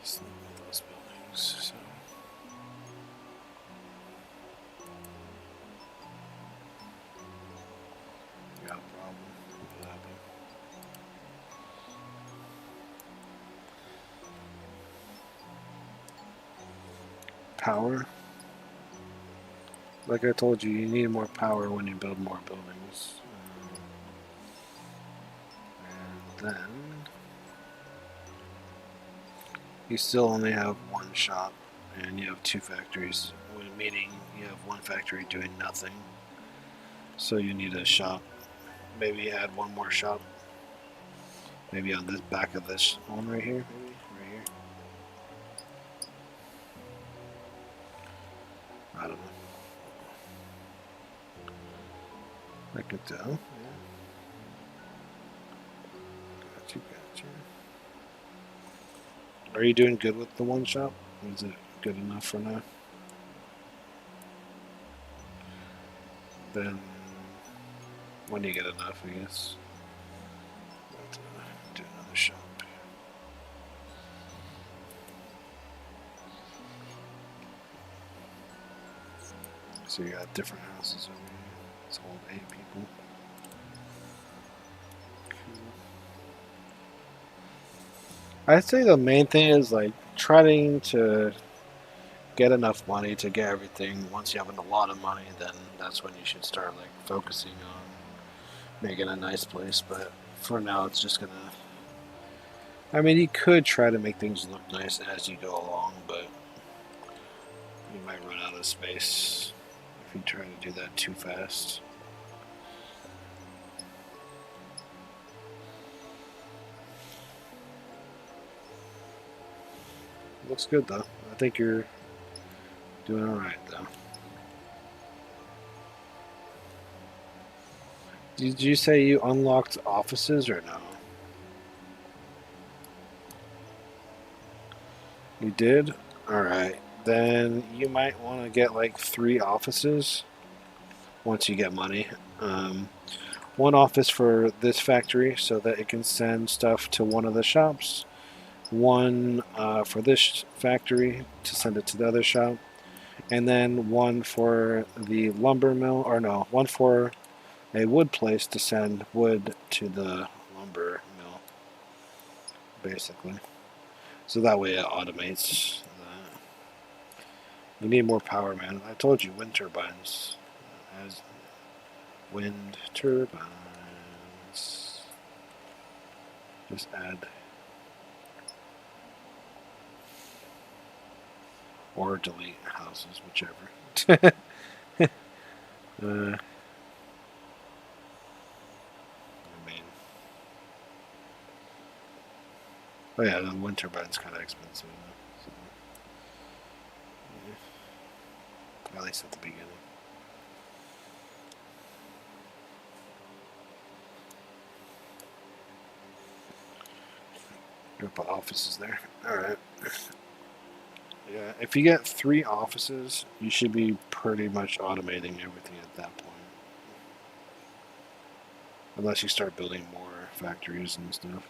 some of those buildings. So. Got a problem. What happened? Power. Like I told you, you need more power when you build more buildings. And then you still only have one shop, and you have 2 factories, meaning you have 1 factory doing nothing. So you need a shop. Maybe add 1 more shop. Maybe on this back of this one right here. Maybe right here. I don't know. I could tell. Yeah. Gotcha. Are you doing good with the 1 shop? Is it good enough for now? Then when you get enough, I guess. But, do another shop. So you got different houses over here. It's hold 8 people. I'd say the main thing is like trying to get enough money to get everything. Once you have a lot of money, then that's when you should start like focusing on making a nice place. But for now, it's just gonna. I mean, you could try to make things look nice as you go along, but you might run out of space if you try to do that too fast. Looks good though. I think you're doing alright though. Did you say you unlocked offices or no? You did? Alright. Then you might want to get like 3 offices once you get money. One office for this factory so that it can send stuff to one of the shops. One for this factory to send it to the other shop. And then one for the lumber mill, or no, one for a wood place to send wood to the lumber mill, basically. So that way it automates that. You need more power, man. I told you, wind turbines. As wind turbines. Just add. Or delete houses, whichever. I mean, oh yeah, the wind turbine's kind of expensive, so, yeah. At least at the beginning. Gonna put offices there. All right. Yeah, if you get 3 offices, you should be pretty much automating everything at that point. Unless you start building more factories and stuff.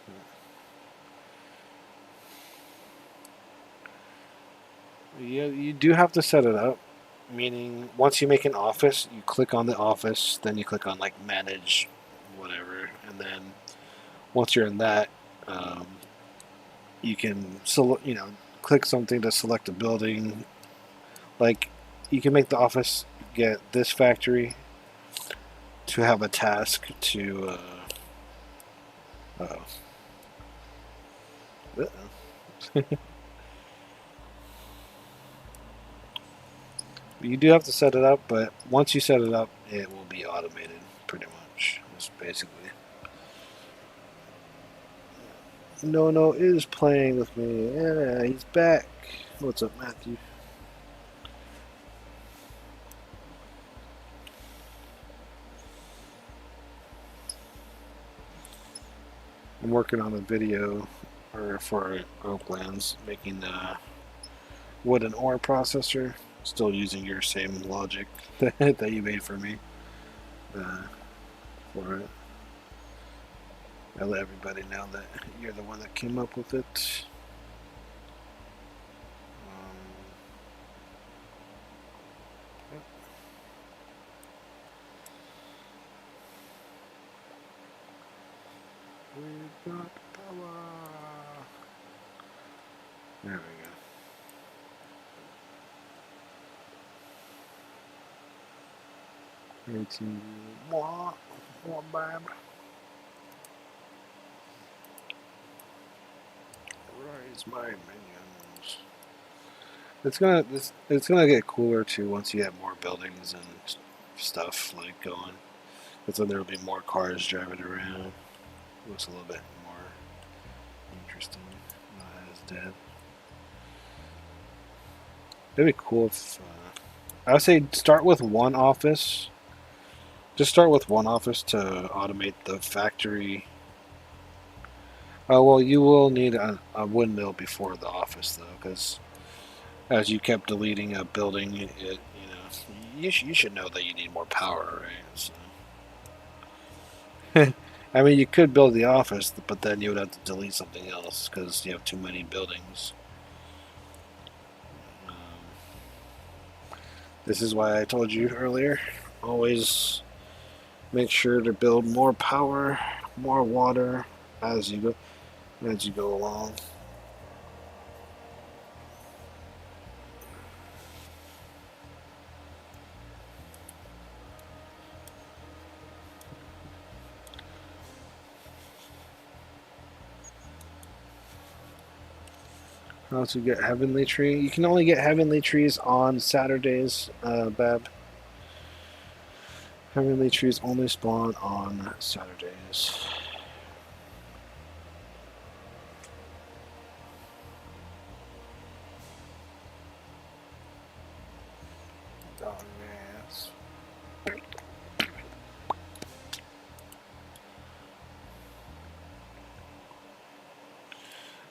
Yeah, you do have to set it up. Meaning, once you make an office, you click on the office, then you click on like manage, whatever, and then once you're in that, um, you can click something to select a building. Like, you can make the office get this factory to have a task to. Uh-oh. You do have to set it up, but once you set it up, it will be automated, pretty much. Just basically. No is playing with me. Yeah, he's back. What's up, Matthew? I'm working on a video for Oaklands, making a wood and ore processor. Still using your same logic that you made for me for it. I let everybody know that you're the one that came up with it. We've got power. There we go. 18 more bad. Raise my minions. It's gonna get cooler too once you have more buildings and stuff like going. That's when there will be more cars driving around. Looks a little bit more interesting. Not as dead. It'd be cool if I would say start with one office. Just start with one office to automate the factory. Oh well, you will need a windmill before the office though, because as you kept deleting a building, you should know that you need more power, right? So. I mean, you could build the office, but then you would have to delete something else because you have too many buildings. This is why I told you earlier. Always make sure to build more power, more water as you go along. How to get Heavenly Tree? You can only get Heavenly Trees on Saturdays, Bab. Heavenly Trees only spawn on Saturdays. Oh, yes.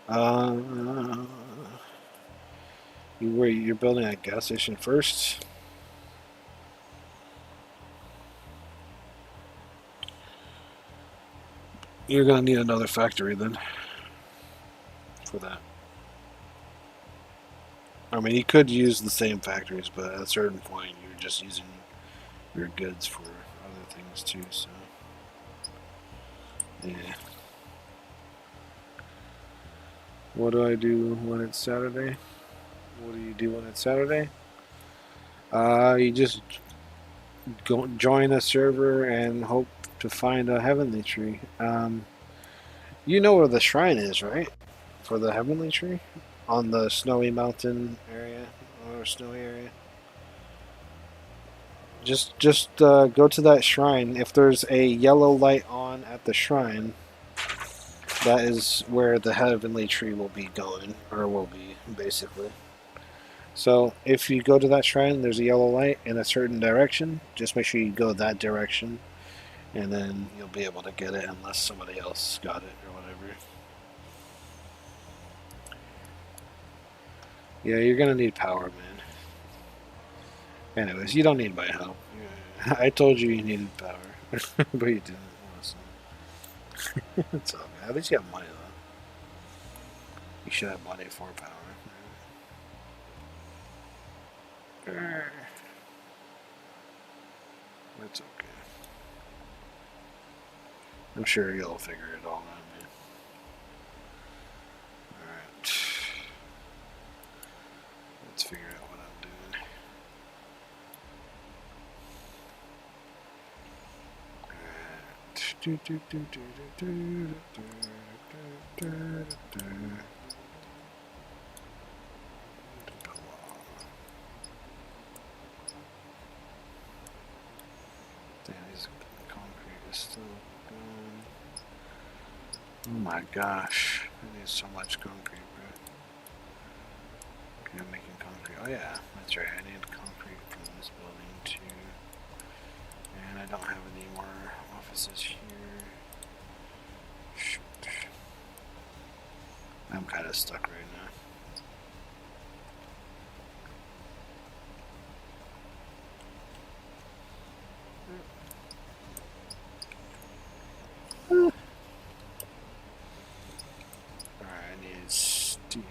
Uh, you're building a gas station first? You're gonna need another factory then for that. I mean, you could use the same factories, but at a certain point, you're just using your goods for other things too. So, yeah. What do I do when it's Saturday? What do you do when it's Saturday? You just go join a server and hope to find a heavenly tree. You know where the shrine is, right? For the heavenly tree, on the snowy mountain area or snowy area. Just go to that shrine. If there's a yellow light on at the shrine, that is where the heavenly tree will be going, or will be basically. So if you go to that shrine, there's a yellow light in a certain direction. Just make sure you go that direction, and then you'll be able to get it unless somebody else got it or whatever. Yeah, you're gonna need power, man. Anyways, you don't need my help. I told you you needed power, but you didn't. Listen. It's all good. At least you have money though. You should have money for power. It's okay. I'm sure you'll figure it all out, man. Alright. Let's figure out what I'm doing. Damn, this concrete is still going. Oh my gosh, I need so much concrete, bro. Okay, I'm making concrete. Oh yeah, that's right, I need concrete from this building too. And I don't have any more offices here. Shoot. I'm kind of stuck right now. Alright, I need steel.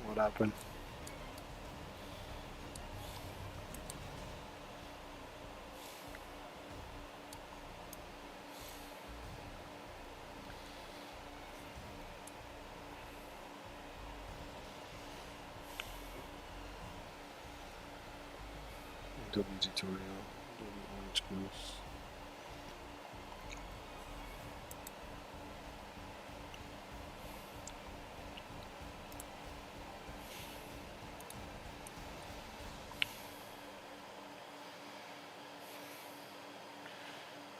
What happened? W tutorial. Orange goose.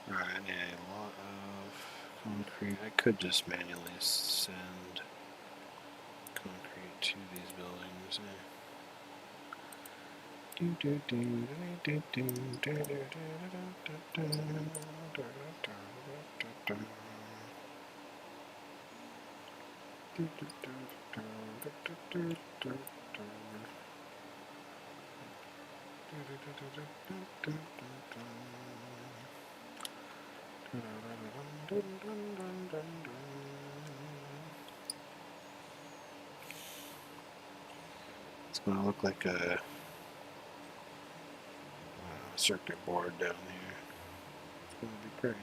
Alright, I need a lot of concrete. I could just manually send concrete to these buildings. It's going to look like a circuit board down here. It's going to be crazy.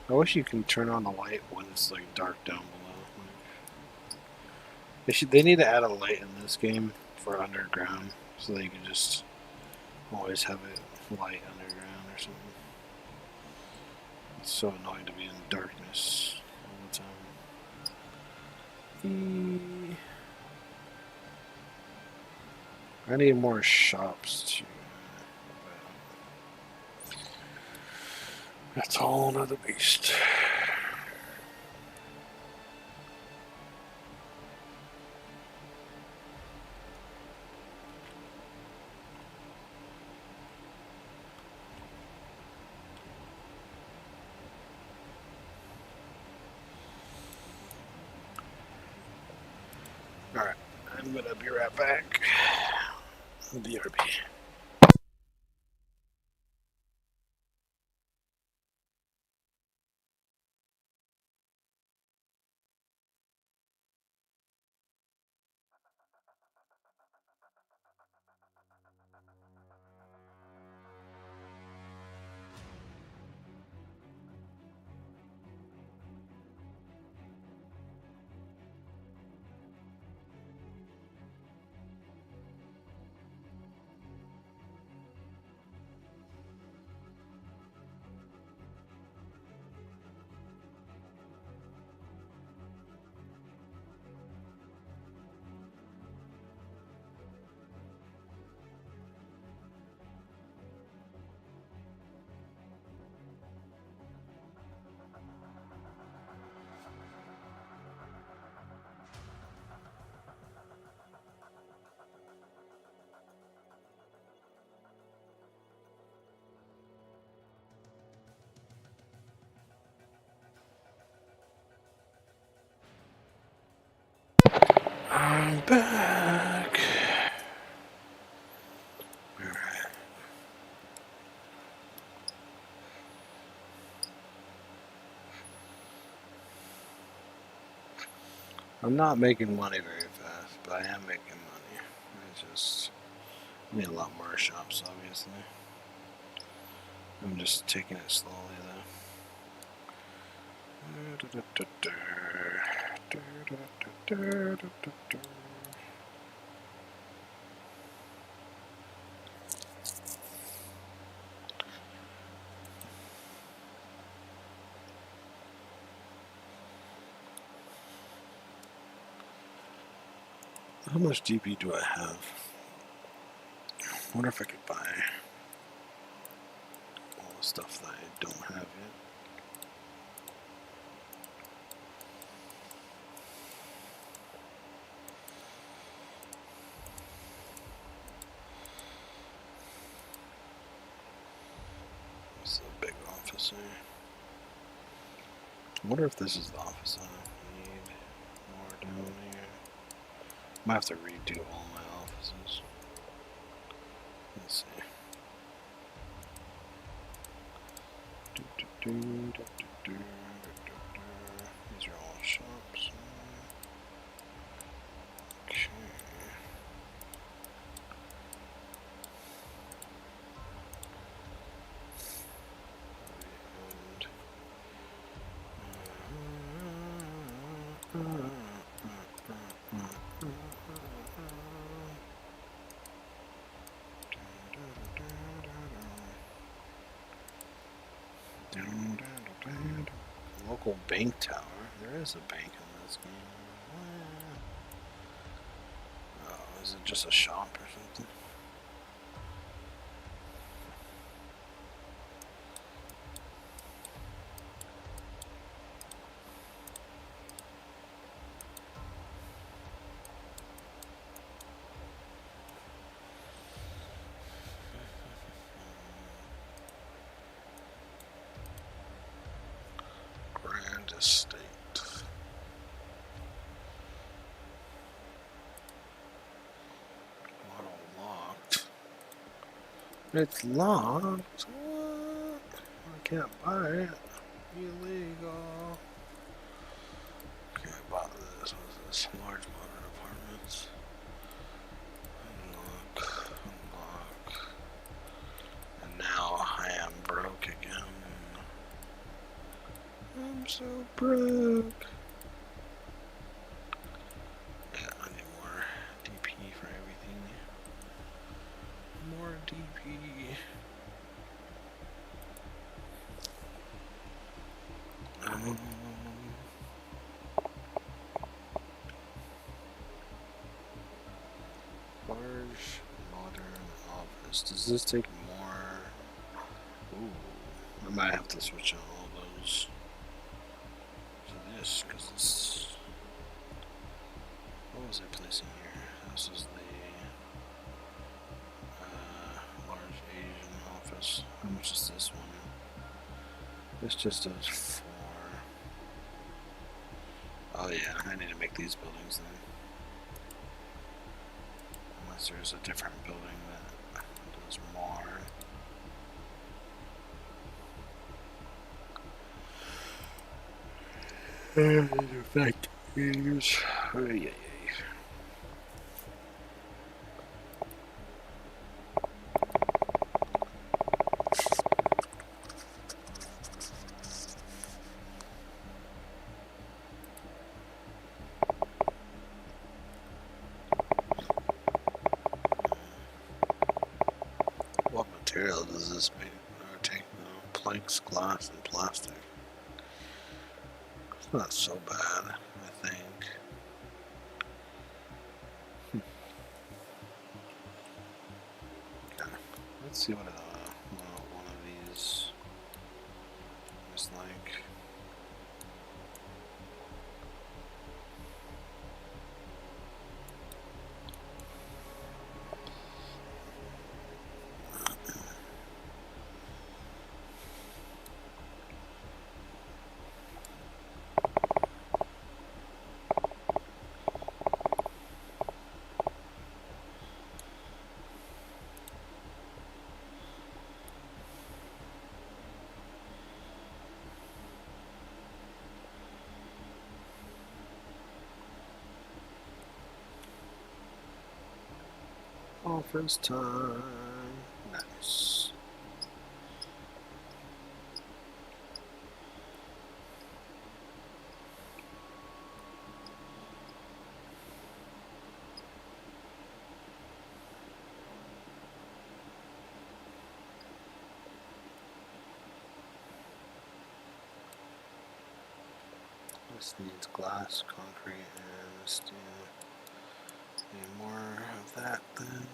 I wish you can turn on the light when it's like dark down below. They need to add a light in this game for underground, so that you can just always have it light underground or something. It's so annoying to be in darkness all the time. I need more shops too. That's a whole nother beast. I'm gonna be right back. BRB. I'm back. Alright. I'm not making money very fast, but I am making money. I just need a lot more shops, obviously. I'm just taking it slowly, though. How much DP do I have? I wonder if I could buy all the stuff that I don't have yet. It's a big office here. I wonder if this is the office I need more down here. Might have to redo all my offices. Let's see. These are all shops. Okay. Local bank tower. There is a bank in this game. Oh, is it just a shop or something? Grand Estate. Auto locked. It's locked. What? I can't buy it. Illegal. Okay, I bought this. What's this? Large modern apartments. Unlock. Unlock. And now I am broke again. I'm so broke. Yeah, I need more DP for everything. More DP. Large modern office. Does this take more? Ooh, I might have to switch out all those to this because it's. What was I placing here? This is the large Asian office. How much is this one? This just does 4. Oh yeah, I need to make these buildings then. Unless there's a different building that does more. Effect is. Oh, yeah. What material does this make? Or take planks, glass, and plastic? It's not so bad, I think. Okay. Let's see what one of these is like. Conference time. Nice. This needs glass, concrete, and steel. Need more of that then.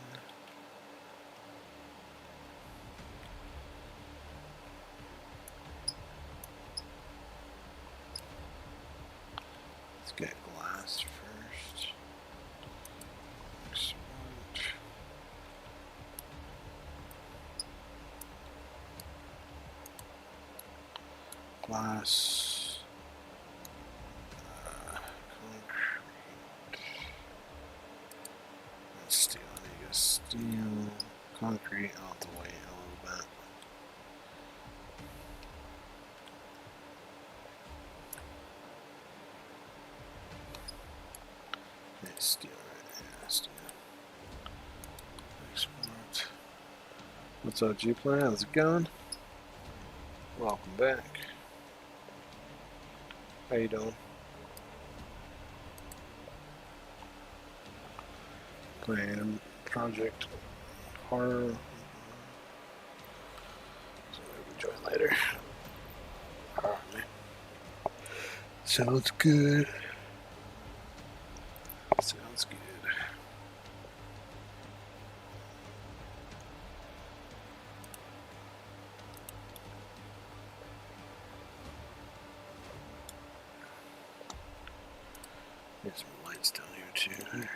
Let's get glass first. Export. Glass. Concrete. And steel. I need to get steel. Concrete. I'll have to wait a little bit. Steel, right? Yeah, steel. Export. What's up, G-Plan? How's it going? Welcome back. How you doing? Playing Project Horror. So maybe join later. Alright. Sounds good. Sounds good. There's some lights down here too.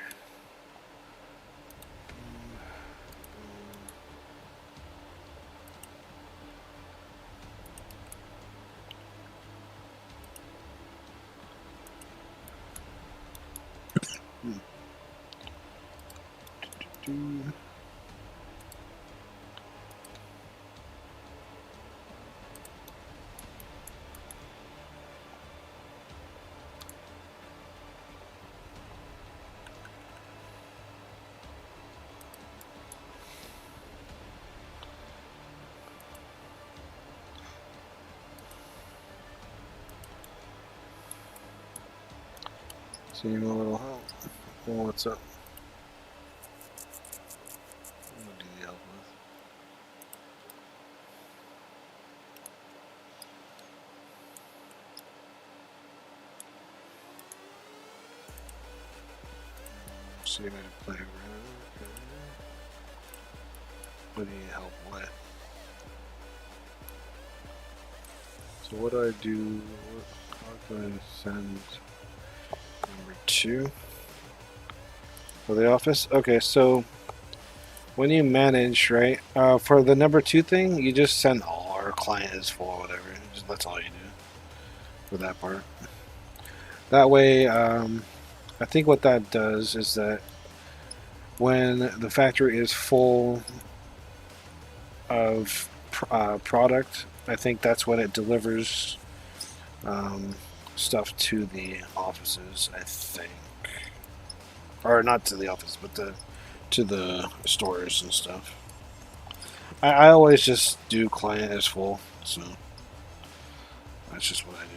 See you in a little help. Oh, what's up? What do you help with? See me to play around. Okay. What do you help with? So what do I do? How do I send number 2 for the office? Okay, so when you manage, right, for the number 2 thing, you just send all our client is for whatever. Just, that's all you do for that part. That way, I think what that does is that when the factory is full of product, I think that's when it delivers um, stuff to the offices, I think. Or not to the office, but to the stores and stuff. I always just do client as full, so that's just what I do.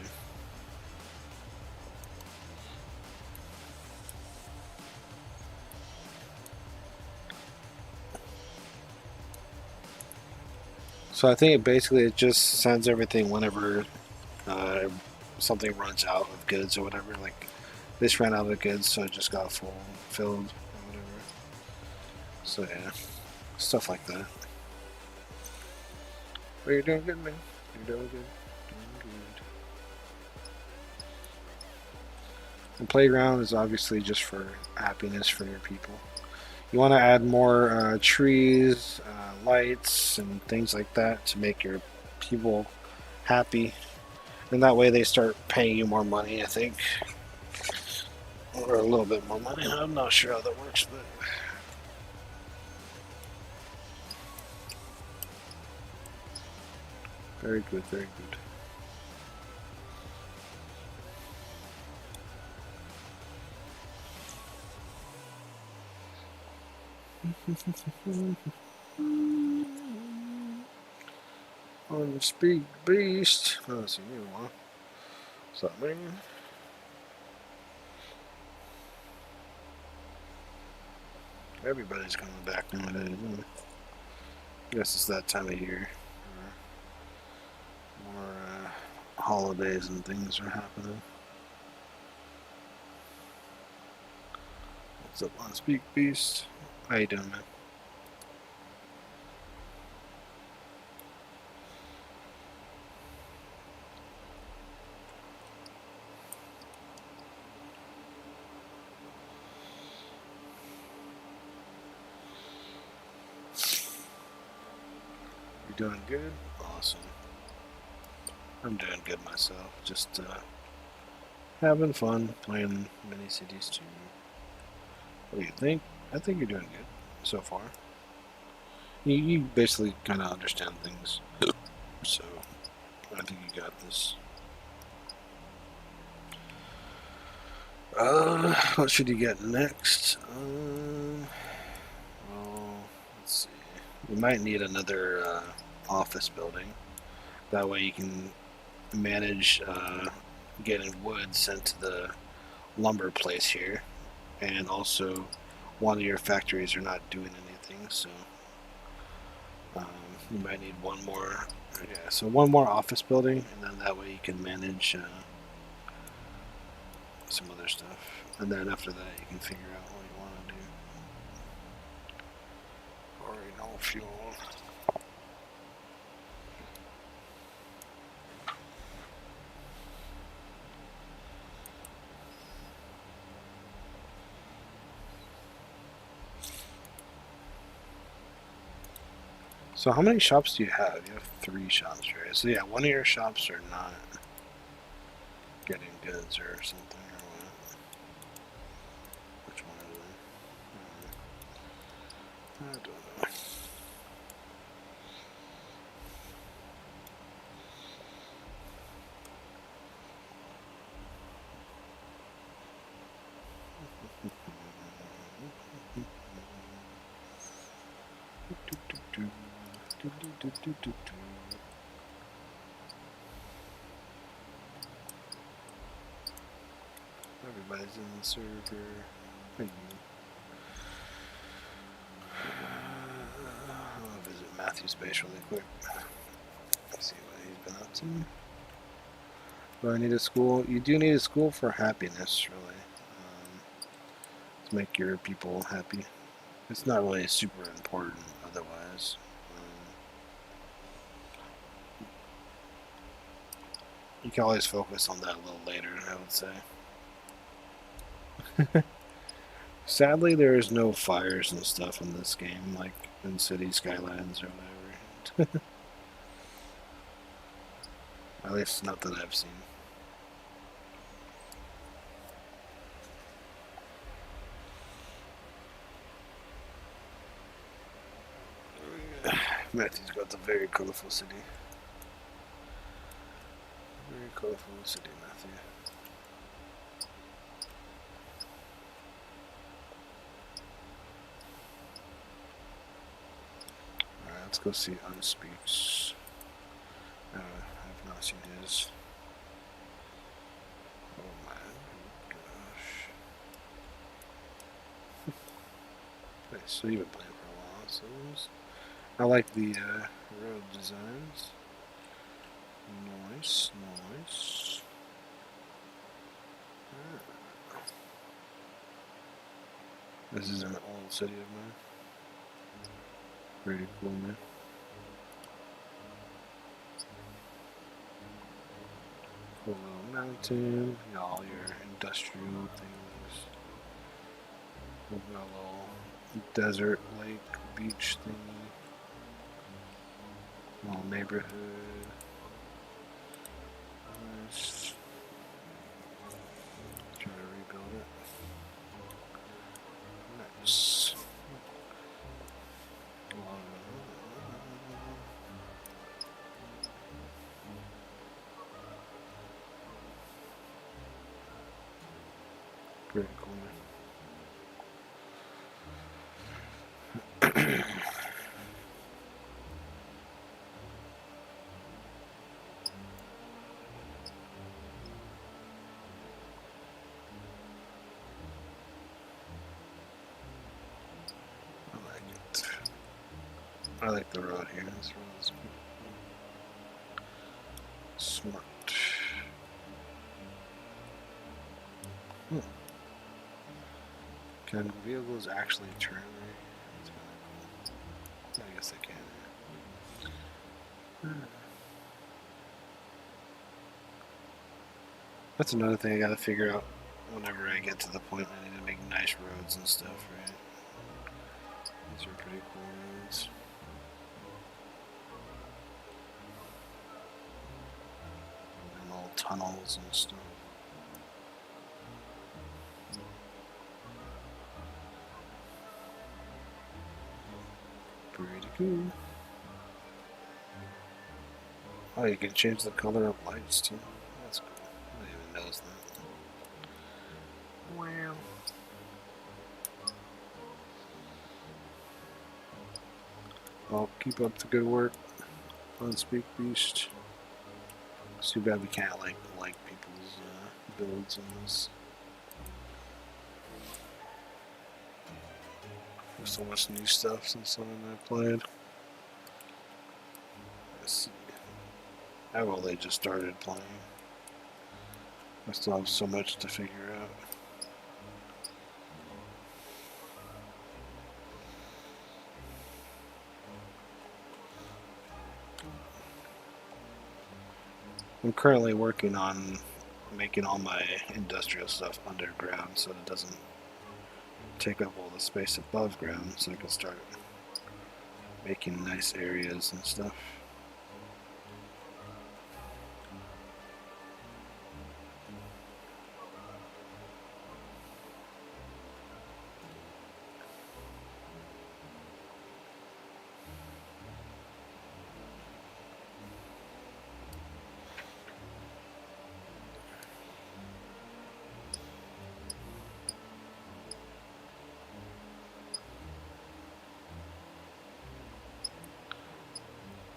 So I think it just sends everything whenever uh, something runs out of goods or whatever. Like this ran out of goods, so it just got filled or whatever. So yeah, stuff like that. But you're doing good, man. You're doing good. Doing good. The playground is obviously just for happiness for your people. You want to add more trees, lights, and things like that to make your people happy. And that way they start paying you more money, I think. Or a little bit more money. I'm not sure how that works, but. Very good, very good. On Speak Beast. Oh, that's a new one. What's that mean? Everybody's coming back nowadays. I guess it's that time of year. More holidays and things are happening. What's up on Speak Beast? How you doing, man? You doing good? Awesome. I'm doing good myself. Just having fun playing Mini Cities 2. What do you think? I think you're doing good so far. You basically kind of understand things, so I think you got this. What should you get next? Well, let's see. You might need another office building. That way you can manage getting wood sent to the lumber place here, and also one of your factories are not doing anything, so you might need one more. Yeah, so one more office building, and then that way you can manage some other stuff, and then after that you can figure out what you want to do. Or fuel. So how many shops do you have? You have 3 shops, right? So yeah, one of your shops are not getting goods or something, or what? Which one is it? I don't know. Everybody's in the server. I'll visit Matthew's base really quick. See what he's been up to. Do I need a school? You do need a school for happiness, really. To make your people happy. It's not really super important otherwise. You can always focus on that a little later, I would say. Sadly, there is no fires and stuff in this game, like in City Skylines or whatever. At least not that I've seen. Matthew's got a very colorful city. Very colorful city, Matthew. Alright, let's go see Unspeaks. I have not seen his. Oh my gosh. Nice, so you've been playing for a while, so I like the road designs. Nice, nice. This is an old city of mine. Pretty cool, man. Cool little mountain, you know, all your industrial things. We've got a little desert, lake, beach thingy. Little neighborhood. Nice. Try to rebuild it. Nice. Pretty cool, man. I like the road here. This road is smart. Can vehicles actually turn right? That's kind of cool. I guess they can. That's another thing I gotta figure out whenever I get to the point I need to make nice roads and stuff, right? These are pretty cool roads. And little tunnels and stuff. Pretty cool. Oh, you can change the color of lights too. That's cool. I didn't even notice that. Wow. Well, keep up the good work. Unspeak Beast. It's too bad we can't like people's builds on this. There's so much new stuff since when I played. Let's see. I've only just started playing. I still have so much to figure out. I'm currently working on making all my industrial stuff underground so it doesn't take up all the space above ground, so I can start making nice areas and stuff.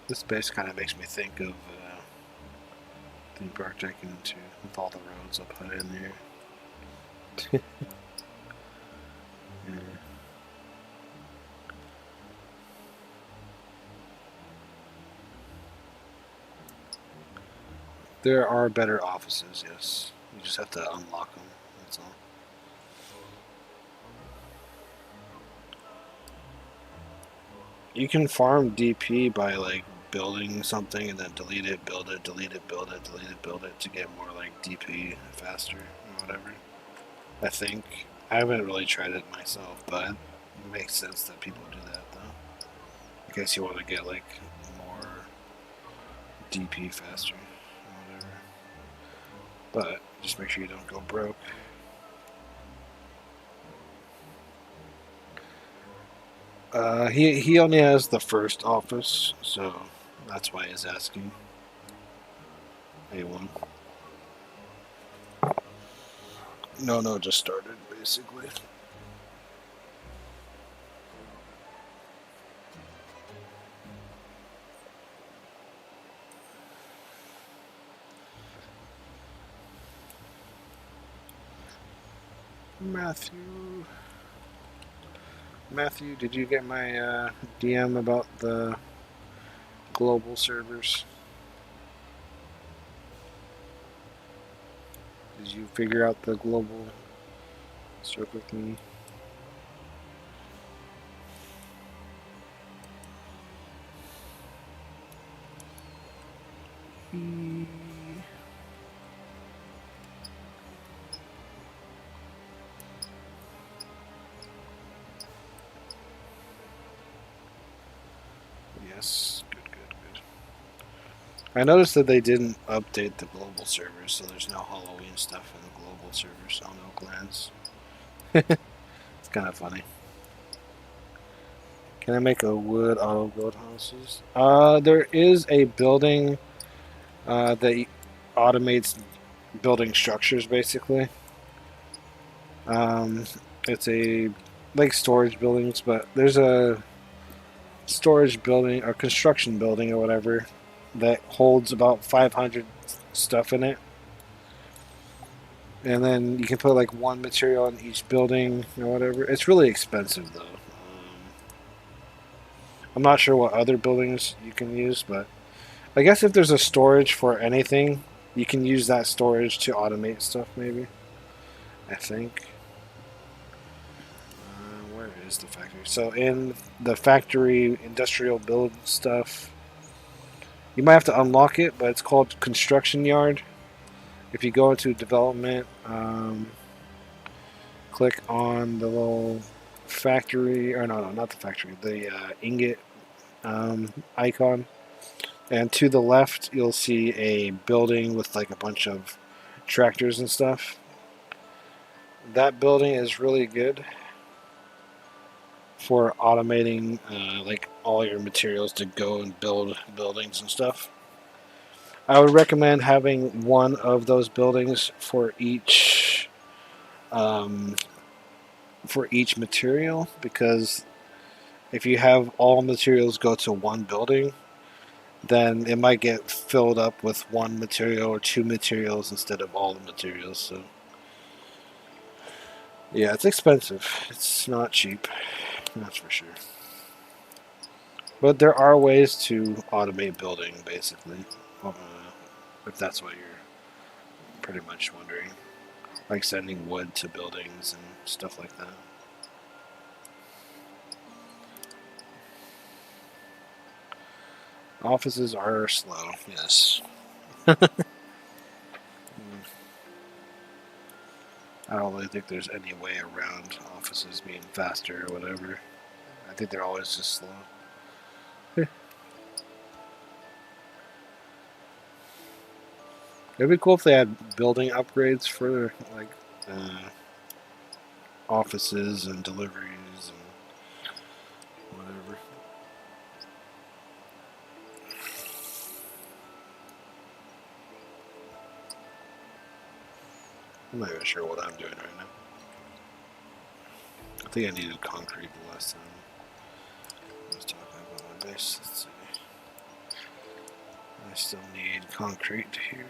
This space kind of makes me think of the park I can into with all the roads I put in here. Yeah. There are better offices, yes. You just have to unlock them, that's all. You can farm DP by like building something and then delete it, build it, delete it, build it, delete it, build it to get more like DP faster or whatever. I think. I haven't really tried it myself, but it makes sense that people do that though. In case you want to get like more DP faster or whatever. But just make sure you don't go broke. He only has the first office, so that's why he's asking. A1. No, just started basically. Matthew, did you get my DM about the global servers? Did you figure out the global server thing? Yes, good. I noticed that they didn't update the global servers, so there's no Halloween stuff in the global servers on Oaklands. It's kind of funny. Can I make a wood auto build houses? There is a building that automates building structures, basically. Um, it's a like storage buildings, but there's a storage building or construction building or whatever that holds about 500 stuff in it. And then you can put like one material in each building or whatever. It's really expensive though. I'm not sure what other buildings you can use, but I guess if there's a storage for anything, you can use that storage to automate stuff maybe. I think. Where is the factory? So in the factory industrial build stuff, you might have to unlock it, but it's called construction yard. If you go into development, click on the little factory, or no, not the factory, the ingot icon, and to the left you'll see a building with like a bunch of tractors and stuff. That building is really good for automating like all your materials to go and build buildings and stuff. I would recommend having one of those buildings um, for each material, because if you have all materials go to one building, then it might get filled up with one material or two materials instead of all the materials. So yeah, it's expensive. It's not cheap, that's for sure. But there are ways to automate building, basically, if that's what you're pretty much wondering. Like sending wood to buildings and stuff like that. Offices are slow, yes. I don't really think there's any way around offices being faster or whatever. I think they're always just slow. It'd be cool if they had building upgrades for like uh, offices and deliveries and whatever. I'm not even sure what I'm doing right now. I think I needed concrete the last time I was talking about my base. Let's see. I still need concrete here.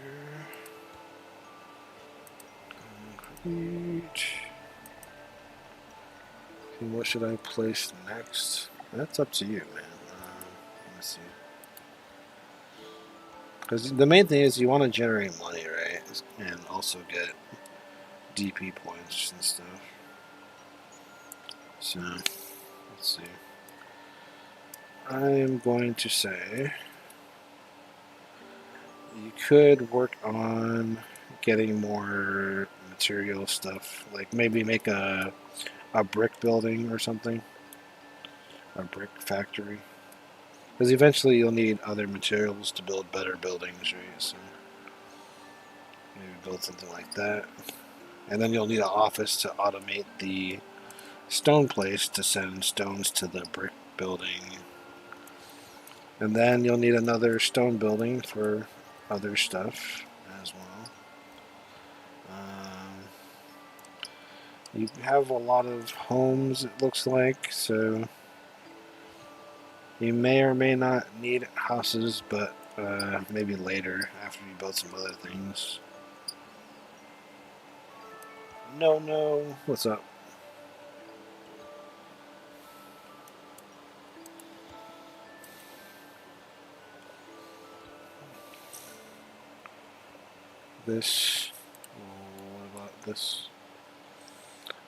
Concrete. And what should I place next? That's up to you, man. Let me see. Because the main thing is you want to generate money, right? And also get DP points and stuff. So, let's see. I'm going to say you could work on getting more material stuff. Like maybe make a brick building or something. A brick factory. Because eventually you'll need other materials to build better buildings, right? So maybe build something like that. And then you'll need an office to automate the stone place to send stones to the brick building. And then you'll need another stone building for other stuff as well. You have a lot of homes, it looks like, so you may or may not need houses, but maybe later after you build some other things. No, no. What's up? This. What about this?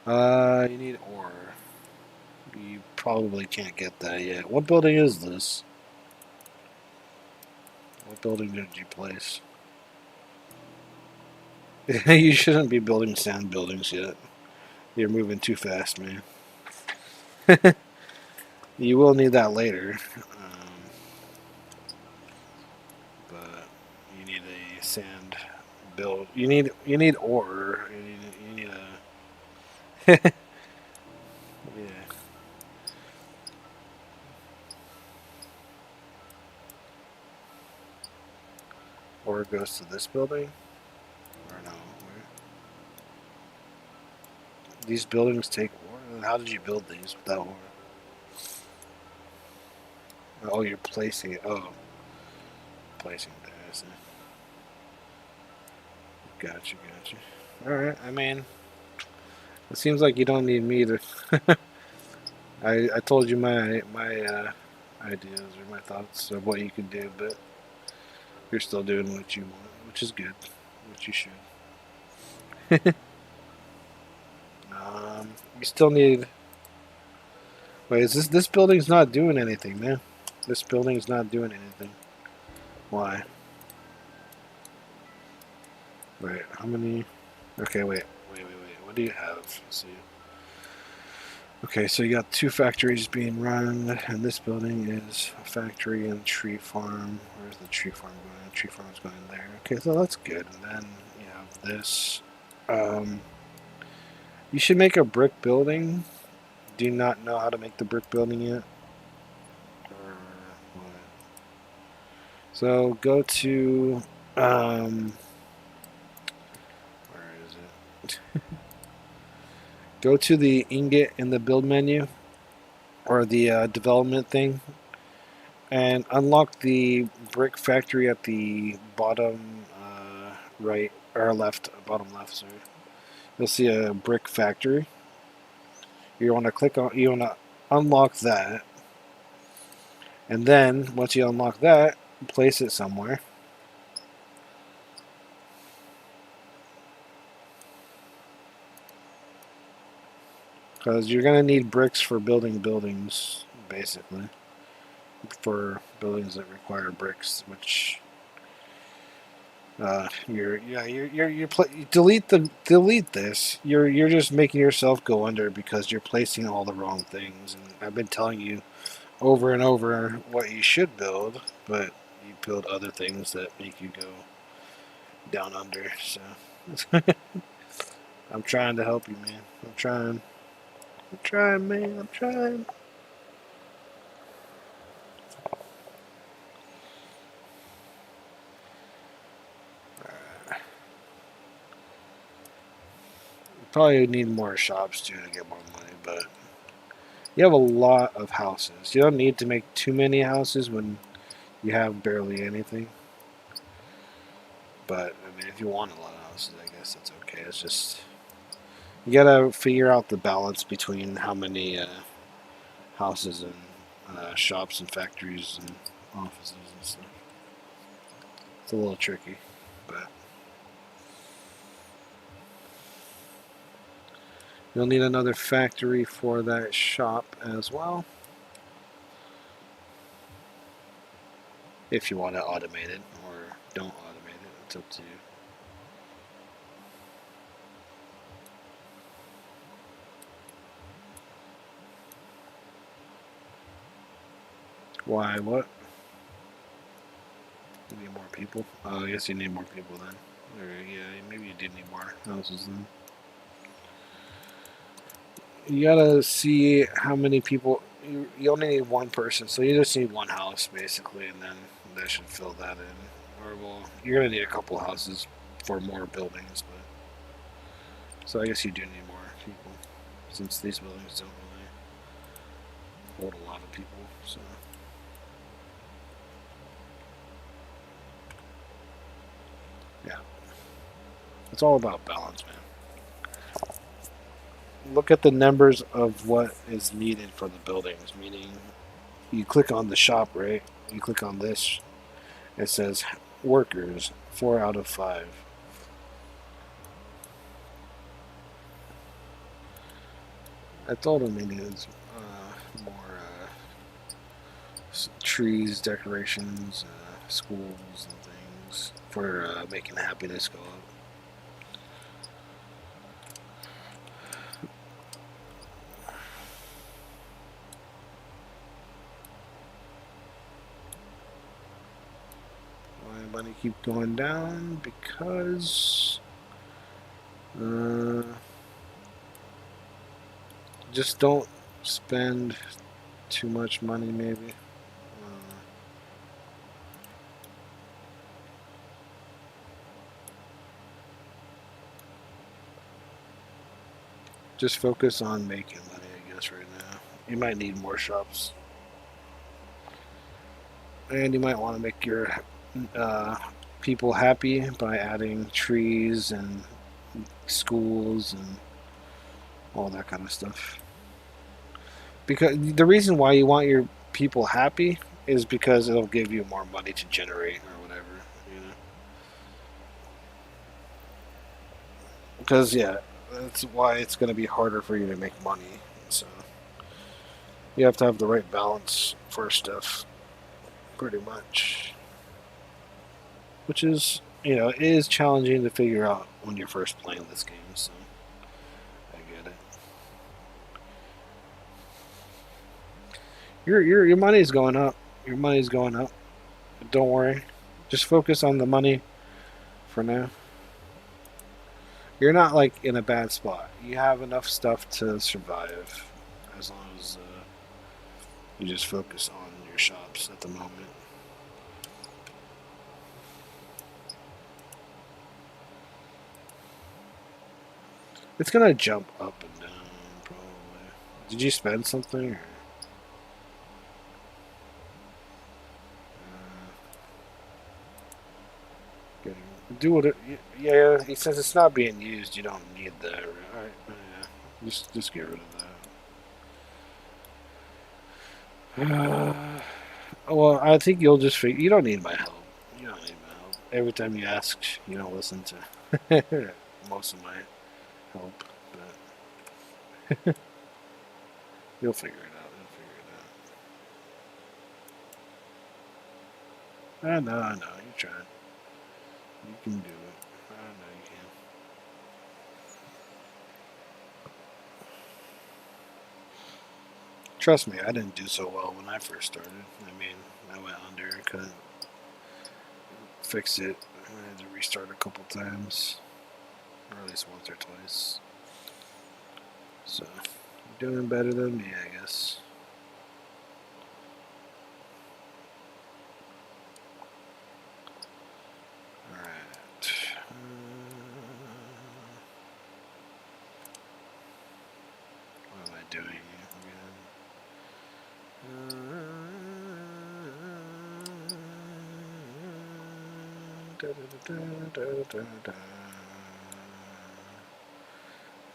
You need ore. You probably can't get that yet. What building is this? What building did you place? You shouldn't be building sand buildings yet. You're moving too fast, man. You will need that later. But you need a sand build. You need ore. You need a yeah. Ore goes to this building or no? These buildings take ore. How did you build these without ore? Oh, you're placing it. Oh, placing it there. I see. Gotcha. All right. I mean, it seems like you don't need me to. I told you my ideas or my thoughts of what you could do, but you're still doing what you want, which is good, which you should. You still need. Wait, is this building's not doing anything, man? This building's not doing anything. Why? Wait, how many? Okay, wait. What do you have? Let's see. Okay, so you got two factories being run, and this building is a factory and tree farm. Where's the tree farm going? Tree farm's going there. Okay, so that's good. And then you have this. You should make a brick building. Do you not know how to make the brick building yet? Or what? So go to where is it? Go to the ingot in the build menu or the development thing and unlock the brick factory at the bottom right or left, bottom left. Sorry, you'll see a brick factory. You want to click on. You want to unlock that, and then once you unlock that, place it somewhere. Because you're gonna need bricks for building buildings, basically, for buildings that require bricks, which delete this. You're just making yourself go under because you're placing all the wrong things. And I've been telling you over and over what you should build, but you build other things that make you go down under. So I'm trying to help you, man. I'm trying, man. I'm trying. Probably need more shops too to get more money, but you have a lot of houses. You don't need to make too many houses when you have barely anything. But I mean, if you want a lot of houses, I guess that's okay. It's just you gotta figure out the balance between how many houses and shops and factories and offices and stuff. It's a little tricky, but you'll need another factory for that shop as well. If you want to automate it or don't automate it, it's up to you. Why? What? You need more people? Oh, I guess you need more people then. Or, yeah, maybe you do need more houses then. You gotta see how many people. You only need one person, so you just need one house basically, and then that should fill that in. Or well, you're gonna need a couple houses for more buildings, but so I guess you do need more people since these buildings don't really hold a lot of people. So yeah, it's all about balance, man. Look at the numbers of what is needed for the buildings. Meaning, you click on the shop, right? You click on this. It says workers 4 out of 5. That's all it needs. More trees, decorations, schools, and things for making happiness go up. Why money keep going down? Because uh, just don't spend too much money, maybe. Just focus on making money, I guess, right now. You might need more shops. And you might want to make your uh, people happy by adding trees and schools and all that kind of stuff. Because the reason why you want your people happy is because it'll give you more money to generate or whatever, you know. Because yeah, that's why it's going to be harder for you to make money. So you have to have the right balance for stuff, pretty much. Which is, it is challenging to figure out when you're first playing this game. So I get it. Your money's going up. Your money's going up. Don't worry. Just focus on the money for now. You're not like in a bad spot. You have enough stuff to survive, as long as you just focus on your shops at the moment. It's gonna jump up and down, probably. Did you spend something? Or, do what it. Yeah, since it's not being used, you don't need that. Right? Yeah, just get rid of that. Well, I think you'll just figure. You don't need my help. You don't need my help. Every time you ask, you don't listen to most of my help, but you'll figure it out. You'll figure it out. I know. You try. You can do it. I know you can. Trust me, I didn't do so well when I first started. I mean, I went under and couldn't fix it. I had to restart a couple times, or at least once or twice. So, you're doing better than me, I guess. Alright. What am I doing again?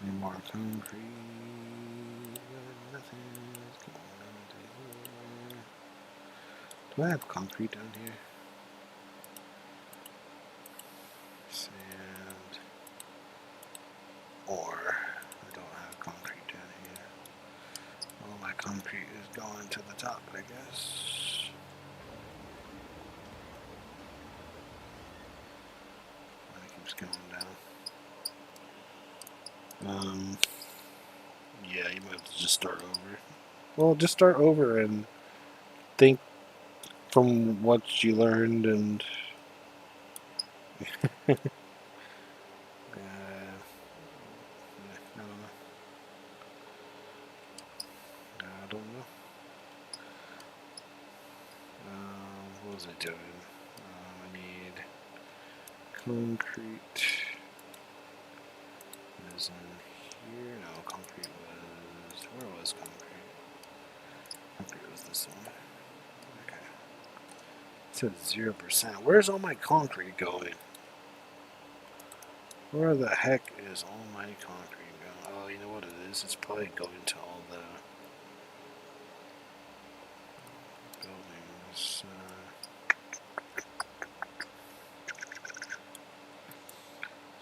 Any more concrete? Nothing is going into here. Do I have concrete down here? Sand. Or I don't have concrete down here. All my concrete is going to the top, I guess. It keeps going down. Yeah, you might have to just start over. Well, just start over and think from what you learned and I don't know. was I doing? I need concrete. It is in here. No, concrete was. Where was concrete? Concrete was this one. Okay. It said 0%. Where's all my concrete going? Where the heck is all my concrete going? Oh, you know what it is? It's probably going to all the buildings.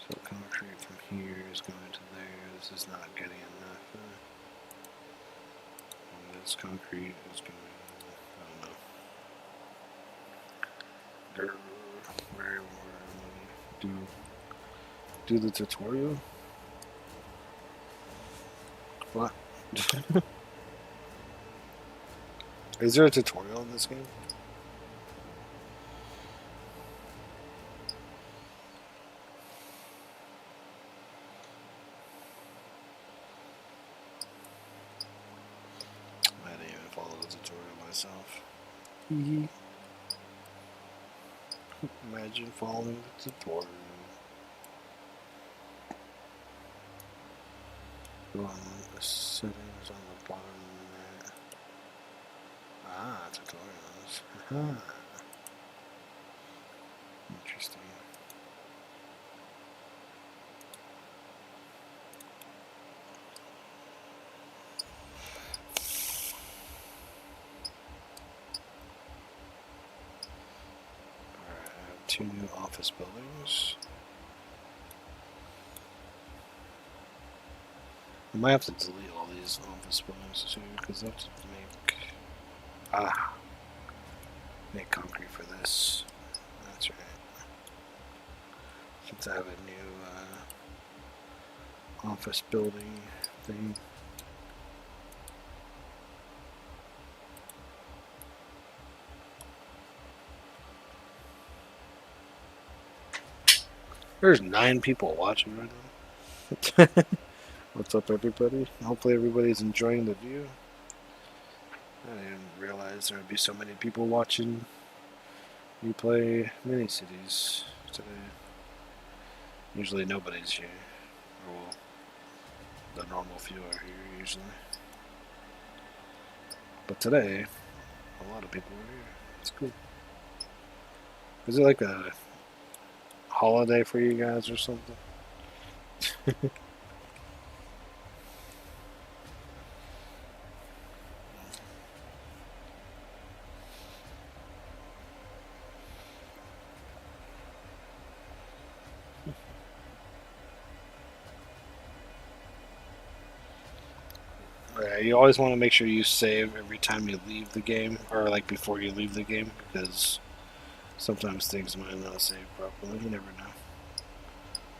So concrete from here is going to there. This is not getting enough. And this concrete is going. I don't know. Where do the tutorial? What? Is there a tutorial in this game? I didn't even follow the tutorial myself. Imagine following the tutorial. Go on the settings on the bottom there. Ah, tutorials. Aha. Interesting. Alright, I have 2 new office buildings. I might have to delete all these office buildings too, because I have to make concrete for this. That's right. Since I have a new office building thing. There's 9 people watching right now. What's up, everybody? Hopefully everybody's enjoying the view. I didn't realize there would be so many people watching me play mini cities today. Usually nobody's here. Or well, the normal few are here usually. But today, a lot of people are here. It's cool. Is it like a holiday for you guys or something? You always want to make sure you save every time you leave the game, or like before you leave the game, because sometimes things might not save properly. You never know.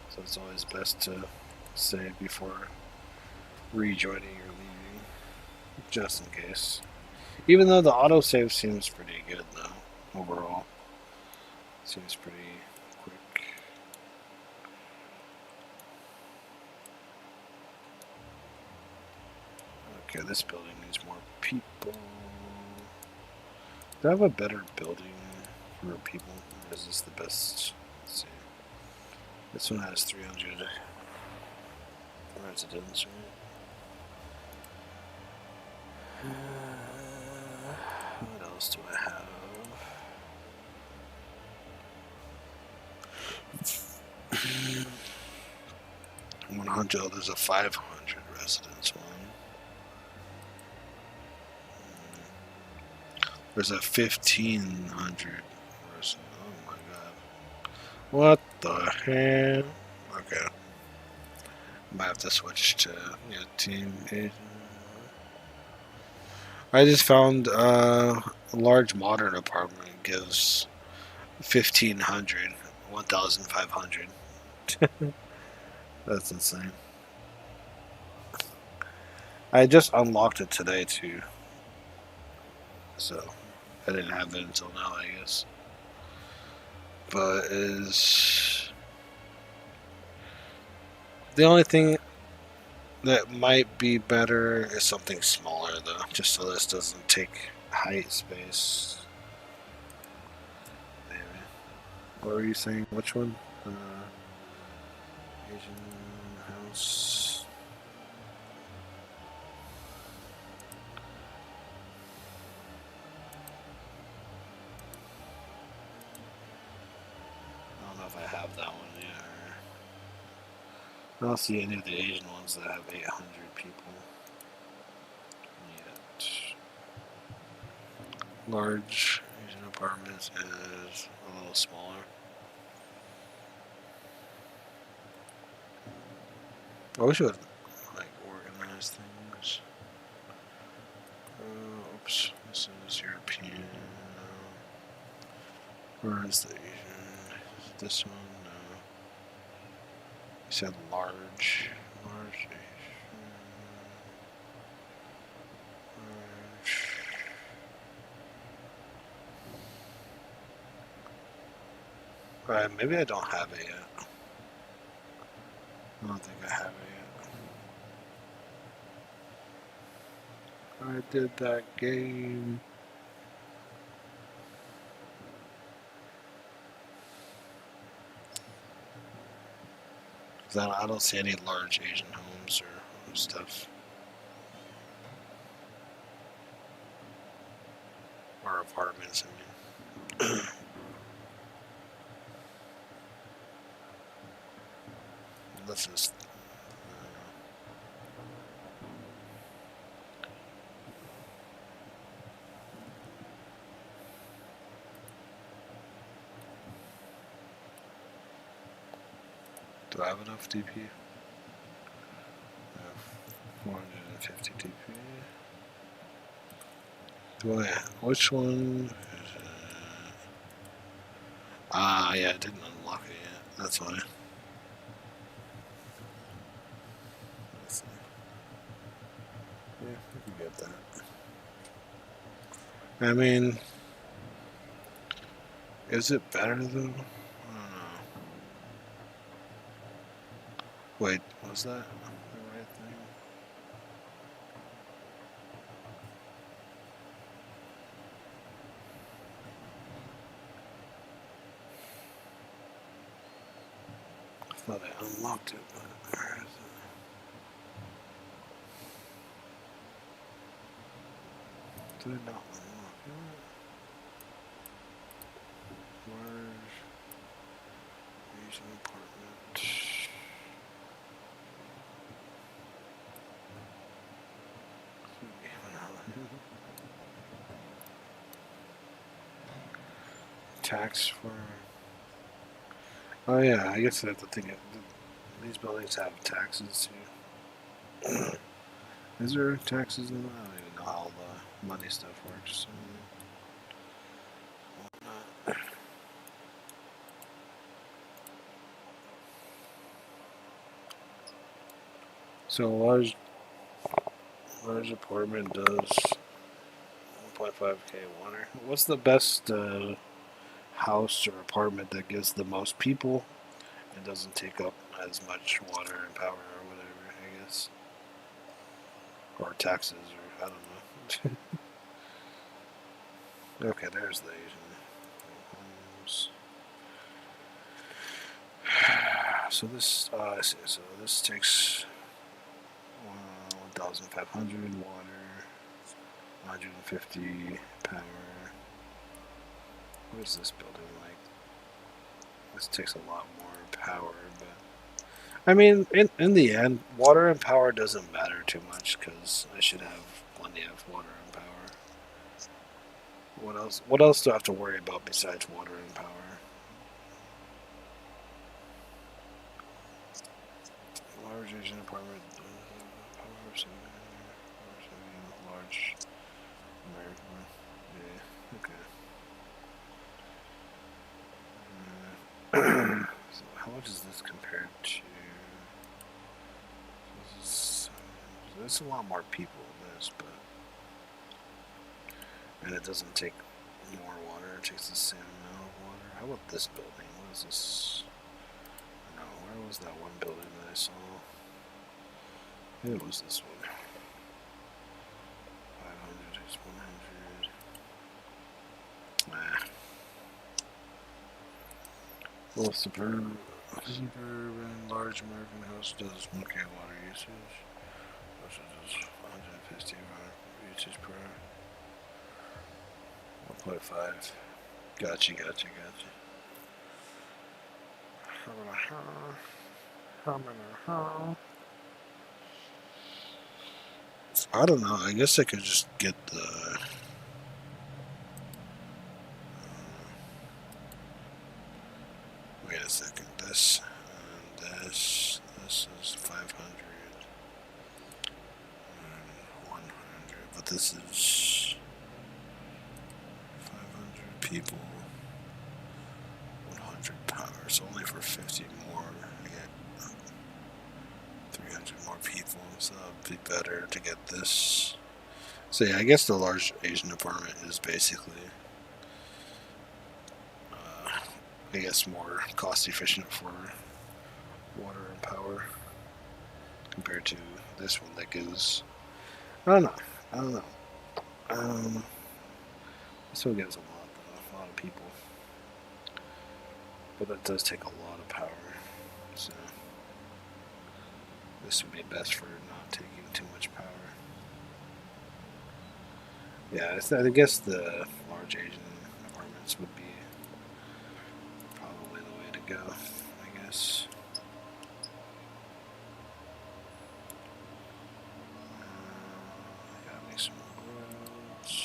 So it's always best to save before rejoining or leaving, just in case. Even though the autosave seems pretty good, though, overall. Seems pretty quick. Okay, this building needs more people. Do I have a better building for people? Or is this the best? Let's see. This one has 300 residents, right? What else do I have? 100. Oh, there's a 500 residents one. There's a 1500 resident. Oh my god. What the heck? Okay. Might have to switch to team agent. I just found a large modern apartment gives 1500, 1500. That's insane. I just unlocked it today too, so I didn't have it until now, I guess. But is the only thing that might be better is something smaller though, just so this doesn't take height space. What were you saying? Which one? Asian house. I don't know if I have that one yet. I don't see any of the Asian ones that have 800 people yet. Large Asian apartments is a little smaller. I wish it would like organize things. Oops, this is European. Where is the Asian? This one? No. You said large. Large Asian. Large. Alright, maybe I don't have it yet. I don't think I have it yet. I did that game. I don't see any large Asian homes or stuff. Or apartments, I mean. Let's just. Do I have enough DP? I have 450 DP. Do I? Which one? Yeah, I didn't unlock it yet. That's why. Let's see. Yeah, we can get that. I mean, is it better though? I don't know. Wait, was that the right thing? I thought I unlocked it, but where is it? Did I not unlock it? Large Asian apartment. Tax for. Oh yeah, I guess I have to think. These buildings have taxes too. Is there taxes in them? I don't even know how the money stuff works. So a large apartment does 1.5k water. What's the best house or apartment that gives the most people and doesn't take up as much water and power or whatever, I guess? Or taxes, or I don't know. Okay, there's the Asian homes. So this, I see. So this takes 1,500 water, 150 power. What is this building like? This takes a lot more power, but I mean, in the end, water and power doesn't matter too much because I should have plenty of water and power. What else? What else do I have to worry about besides water and power? Large Asian apartment. Large American. Yeah. Okay. So how much is this compared to? There's a lot more people in this, but and it doesn't take more water. It takes the same amount of water. How about this building? What is this? No, where was that one building that I saw? It was this one. 500 is 100. Well, suburban large American house does okay water usage. Which is 150 usage per 1.5. Gotcha. I don't know. I guess I could just get the. Wait a second. This and this. This is 500 and 100, but this is 500 people. 100 power. So only for 50 more. I get 300 more people. So it'd be better to get this. So yeah, I guess the large Asian apartment is basically, I guess, more cost efficient for water and power compared to this one that gives. I don't know. This one gives a lot of people, but that does take a lot of power. So this would be best for not taking too much power. Yeah, I guess the large Asian apartments would be probably the way to go, I guess. I gotta make some roads.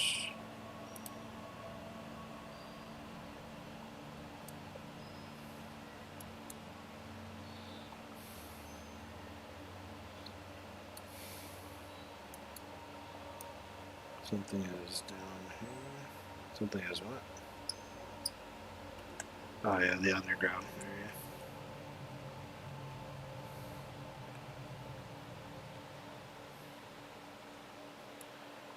Something is down here. Something is what? Oh yeah, the underground area.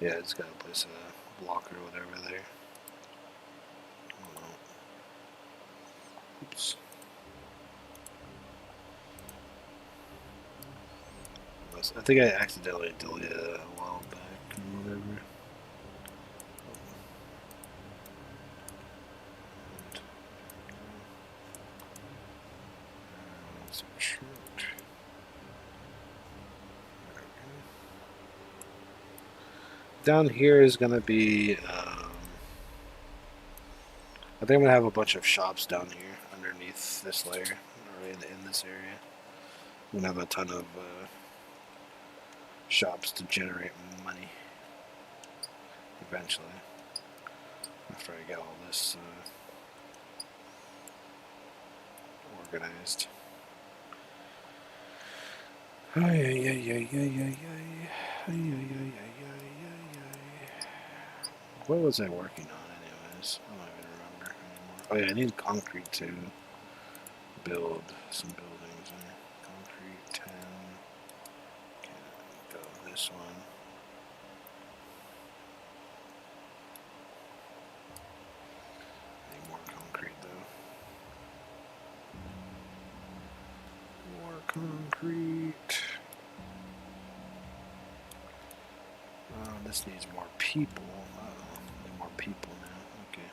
Yeah, it's got to place a block or whatever there. Oh, oops. I think I accidentally deleted it a while back or whatever. Down here is going to be, I think I'm going to have a bunch of shops down here underneath this layer, or in this area. I'm going to have a ton of shops to generate money eventually, after I get all this organized. What was I working on anyways? I don't even remember anymore. Oh yeah, I need concrete to build some buildings. Concrete 10. Okay, go this one. Need more concrete though. More concrete. This needs more people. Need more people now. Okay.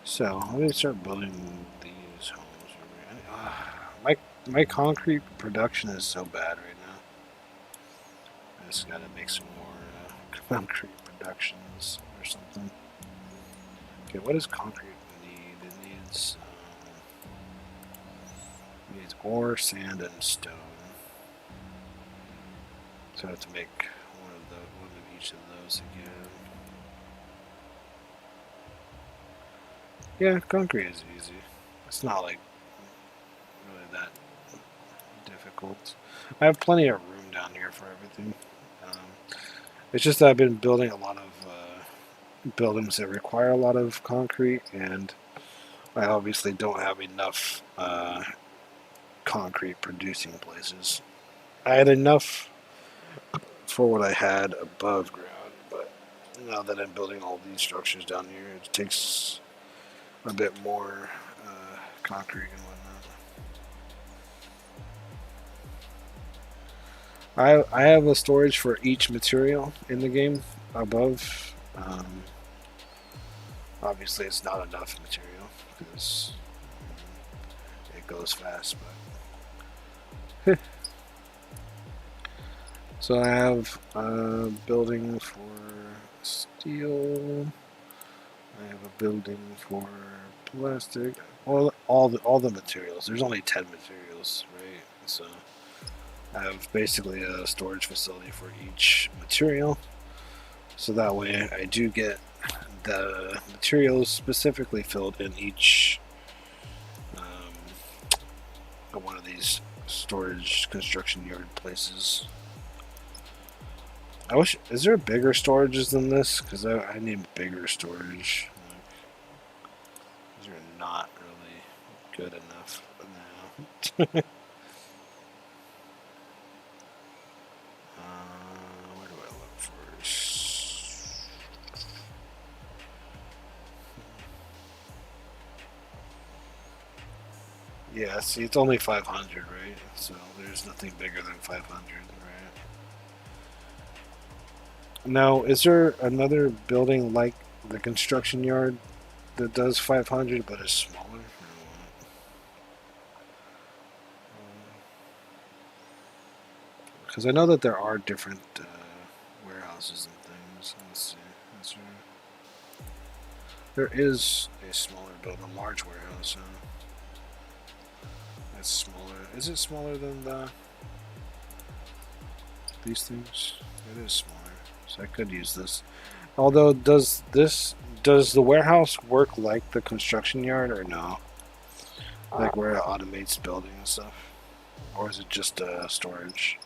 So let me start building these homes. My concrete production is so bad right now. I just gotta make some more concrete productions or something. Okay, what does concrete need? It needs ore, sand, and stone. So I have to make one of each of those again. Yeah, concrete is easy. It's not like really that difficult. I have plenty of room down here for everything. It's just that I've been building a lot of buildings that require a lot of concrete, and I obviously don't have enough concrete producing places. I had enough for what I had above ground, but now that I'm building all these structures down here, it takes a bit more concrete and whatnot. I have a storage for each material in the game above. Obviously, it's not enough material because goes fast, but so I have a building for steel. I have a building for plastic. All the materials. There's only 10 materials, right? So I have basically a storage facility for each material. So that way I do get the materials specifically filled in each one of these storage construction yard places. I wish. Is there bigger storages than this? Because I need bigger storage. These are not really good enough now. Where do I look first? Yeah, see, it's only 500, right? So there's nothing bigger than 500, right? Now, is there another building like the construction yard that does 500 but is smaller? Because I know that there are different warehouses and things. Let's see. There is a smaller building, a large warehouse. That's smaller. Is it smaller than these things? It is smaller, so I could use this. Although, does the warehouse work like the construction yard or no? Like where it automates building and stuff, or is it just storage?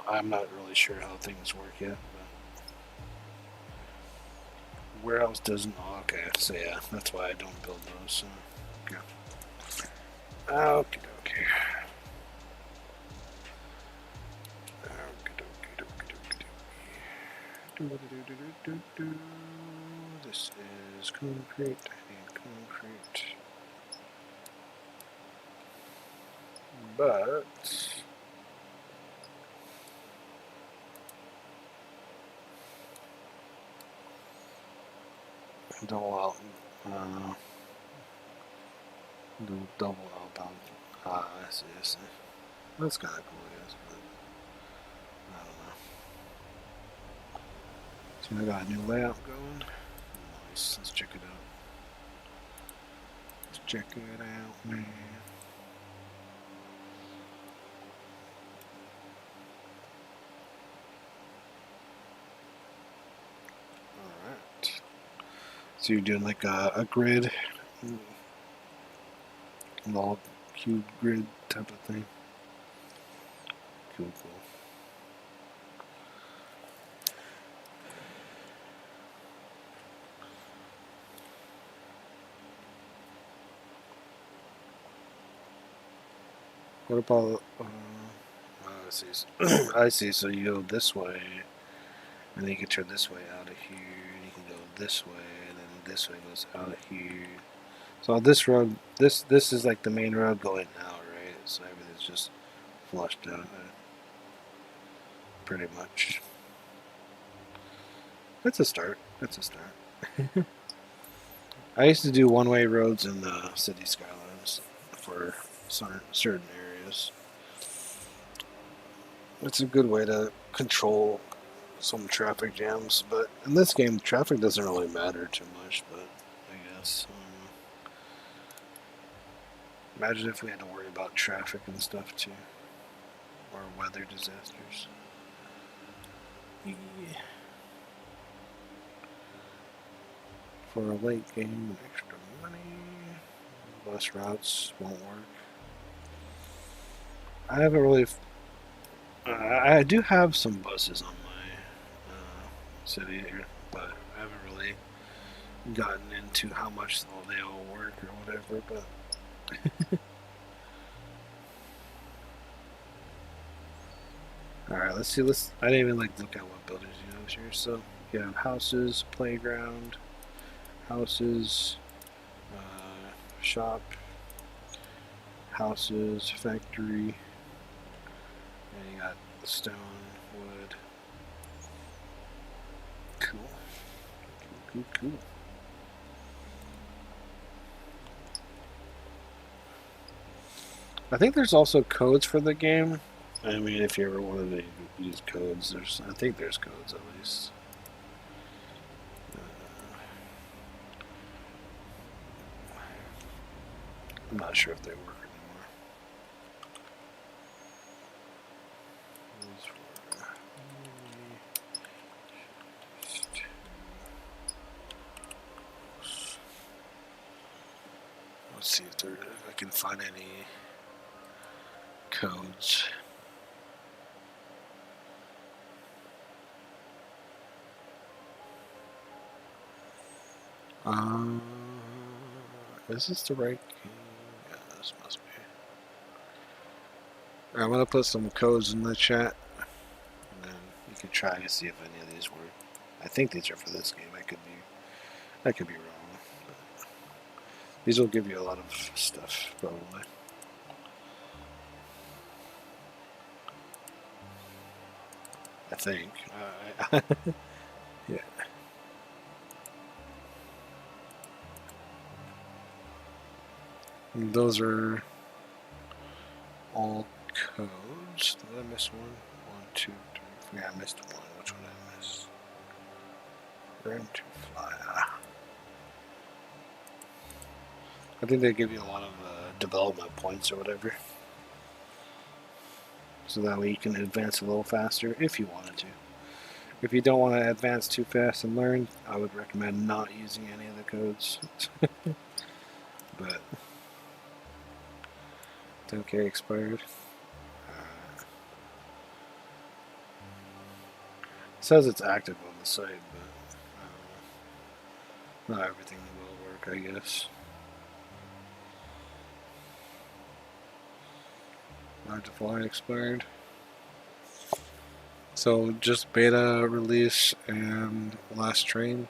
I'm not really sure how things work yet. But warehouse doesn't. Oh, okay, so yeah, that's why I don't build those. So, yeah. Okay. This is concrete and concrete. But double outbound. I see. That's kind of cool, yes, but I don't know. So I got a new layout going. Nice. Let's check it out. Man. Alright. So you're doing like a grid, log cube grid type of thing. Cool. What about, I see, so you go this way, and then you can turn this way out of here, and you can go this way, and then this way goes out of here. So this road, this is like the main road going out, right? So everything's just flushed out, pretty much. That's a start. I used to do one-way roads in the city skylines for certain areas. It's a good way to control some traffic jams, but in this game, traffic doesn't really matter too much, but I guess. Imagine if we had to worry about traffic and stuff too, or weather disasters. Yeah. For a late game, extra money. Bus routes won't work. I haven't really. I do have some buses on my city here, but I haven't really gotten into how much they all work or whatever. But all right, let's see. I didn't even look at what buildings you have here. So you have houses, playground, houses, shop, houses, factory. And you got stone, wood. Cool. I think there's also codes for the game. I mean, if you ever wanted to use codes, I think there's codes at least. I'm not sure if they work anymore. Let's see if I can find any codes. Is this the right game? Yeah, this must be. Right, I'm gonna put some codes in the chat, and then you can try to see if any of these work. I think these are for this game. I could be wrong. But these will give you a lot of stuff, probably. I think. Yeah. And those are all codes. Did I miss one? 1, 2, 3. Yeah, I missed one. Which one did I miss? Learn to fly. I think they give you a lot of development points or whatever. So that way you can advance a little faster if you wanted to. If you don't want to advance too fast and learn, I would recommend not using any of the codes. But okay, expired. It says it's active on the site, but not everything will work, I guess. Learn to fly expired. So just beta release and last train.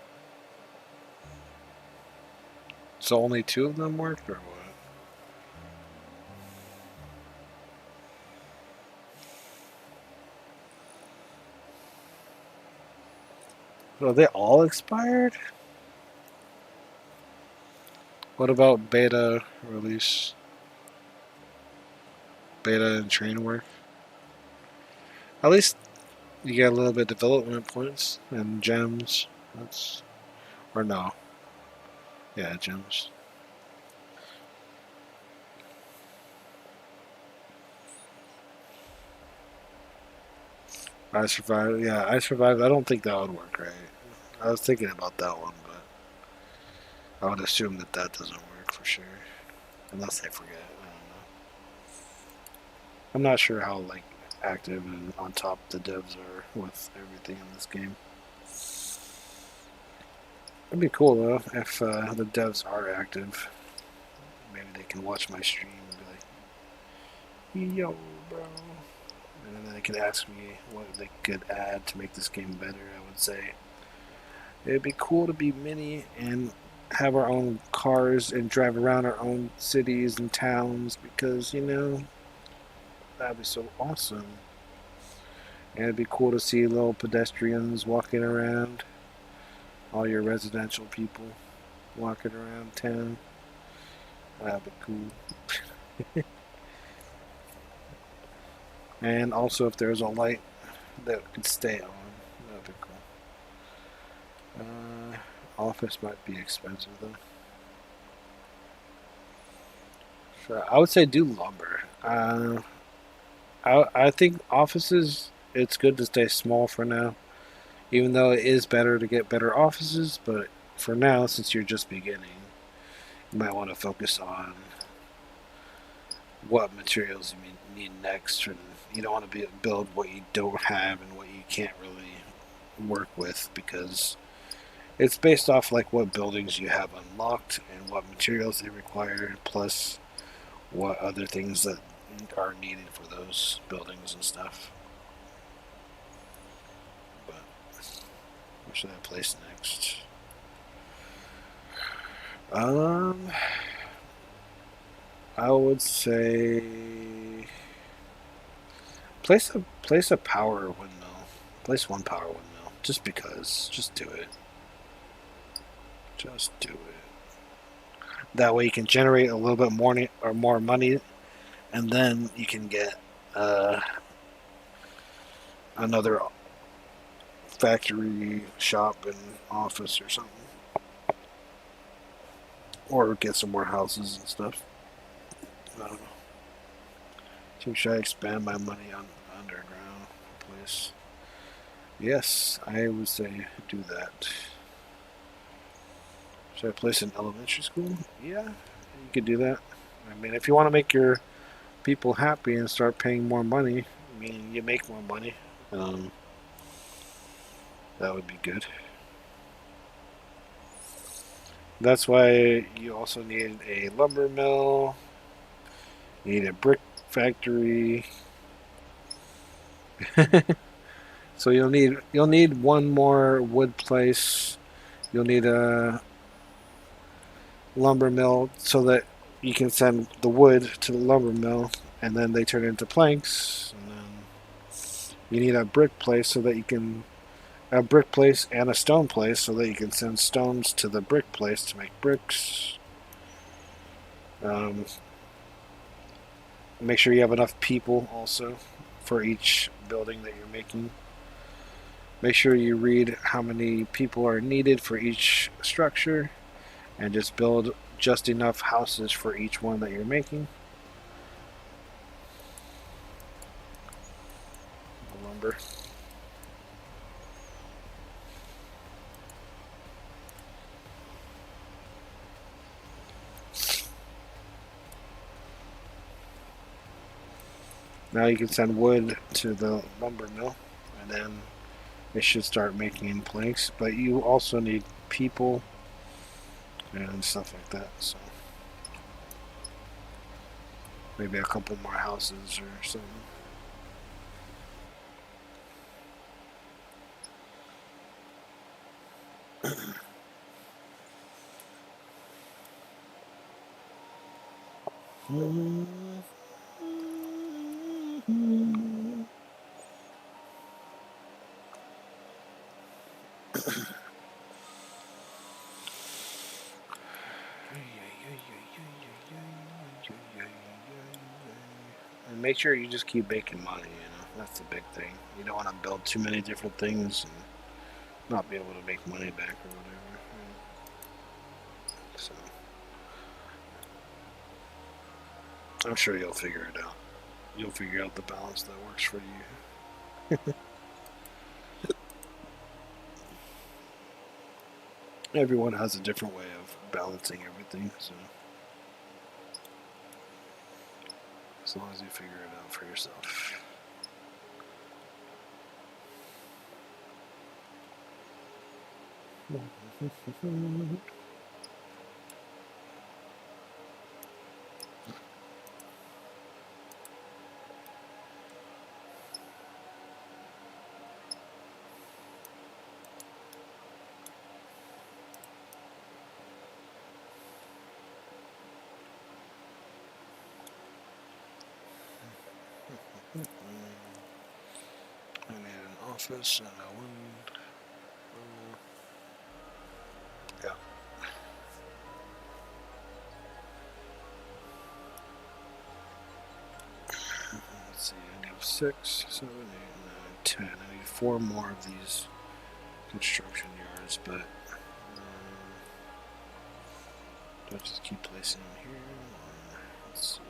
So only 2 of them worked, or what? Are they all expired? What about beta release? Beta and train work? At least you get a little bit of development points and gems. That's, or no. Yeah, gems. I survived. Yeah, I survived. I don't think that would work right. I was thinking about that one, but I would assume that that doesn't work for sure. Unless they forget. I don't know. I'm not sure how like active and on top the devs are with everything in this game. It'd be cool though if the devs are active. Maybe they can watch my stream and be like, "Yo, bro," and then they could ask me what they could add to make this game better. I would say it'd be cool to be mini and have our own cars and drive around our own cities and towns because that'd be so awesome. And it'd be cool to see little pedestrians walking around, all your residential people walking around town. That'd be cool. And also if there's a light that could stay on, that'd be cool. Office might be expensive though. Sure, I would say do lumber. I think offices, it's good to stay small for now, even though it is better to get better offices. But for now, since you're just beginning, you might want to focus on what materials you need next, and you don't want to build what you don't have and what you can't really work with because it's based off like what buildings you have unlocked and what materials they require, plus what other things that are needed for those buildings and stuff. But where should I place next? I would say place a power windmill. Place one power windmill. Just because. Just do it. Just do it. That way you can generate a little bit more money and then you can get another factory shop and office or something, or get some more houses and stuff. I don't know. So should I expand my money on underground place? Yes, I would say do that. Should I place an elementary school? Yeah, you could do that. I mean, if you want to make your people happy and start paying more money, meaning you make more money, um, that would be good. That's why you also need a lumber mill. You need a brick factory. So you'll need one more wood place. You'll need a lumber mill so that you can send the wood to the lumber mill, and then they turn it into planks. And then you need a brick place so that you can a brick place and a stone place so that you can send stones to the brick place to make bricks. Um, make sure you have enough people also for each building that you're making. Make sure you read how many people are needed for each structure and just build just enough houses for each one that you're making. Lumber. Now you can send wood to the lumber mill, and then it should start making planks. But you also need people and stuff like that. So maybe a couple more houses or something. And make sure you just keep making money, that's the big thing. You don't want to build too many different things and not be able to make money back or whatever. So I'm sure you'll figure it out. You'll figure out the balance that works for you. Everyone has a different way of balancing everything, so as long as you figure it out for yourself. I need an office and a wind. Yeah. Let's see, I need 6, 7, 8, 9, 10. I need 4 more of these construction yards, but do I just keep placing them here? Or, let's see.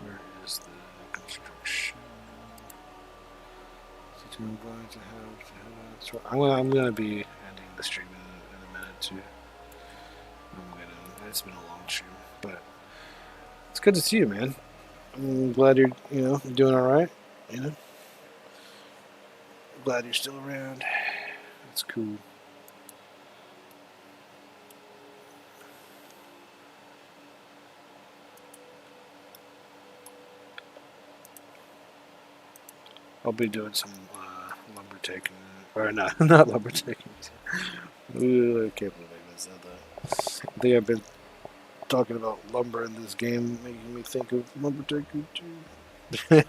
Where is the construction? I'm going to have. So I'm gonna be ending the stream in a minute too. It's been a long stream, but it's good to see you, man. I'm glad you're doing all right. Glad you're still around. That's cool. I'll be doing some lumber taking, or not lumber taking. Ooh, I can't believe I said that. I think I've been talking about lumber in this game, making me think of lumber taking too.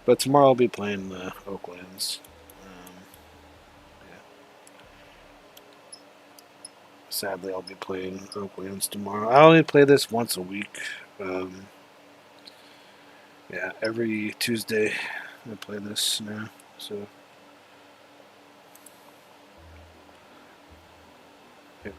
But tomorrow I'll be playing Oaklands. Yeah. sadly, I'll be playing Oaklands tomorrow. I only play this once a week. Yeah, every Tuesday I play this now. So, yeah.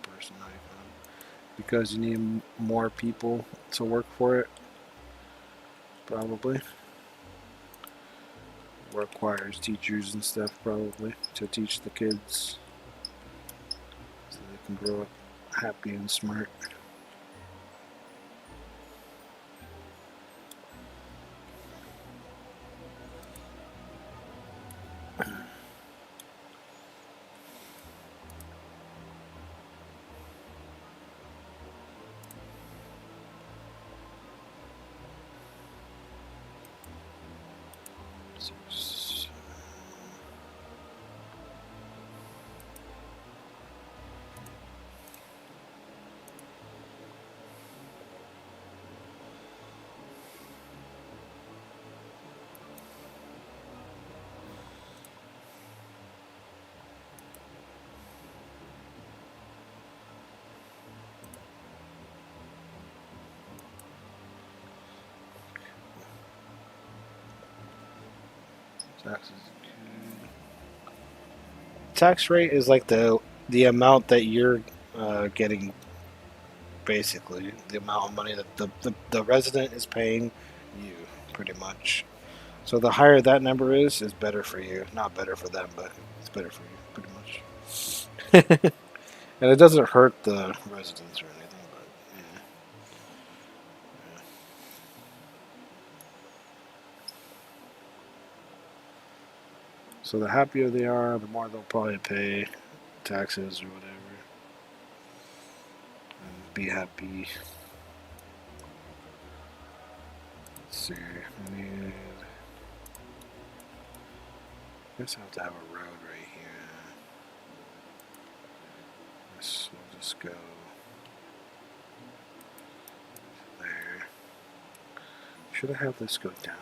Person icon. Because you need more people to work for it, probably. Requires teachers and stuff, probably, to teach the kids so they can grow up happy and smart. Taxes. Tax rate is like the amount that you're getting, basically the amount of money that the resident is paying you, pretty much. So the higher that number is better for you. Not better for them, but it's better for you, pretty much. And it doesn't hurt the residents or anything, but yeah. So the happier they are, the more they'll probably pay taxes or whatever. And be happy. Let's see. I guess I have to have a road right here. This will just go there. Should I have this go down?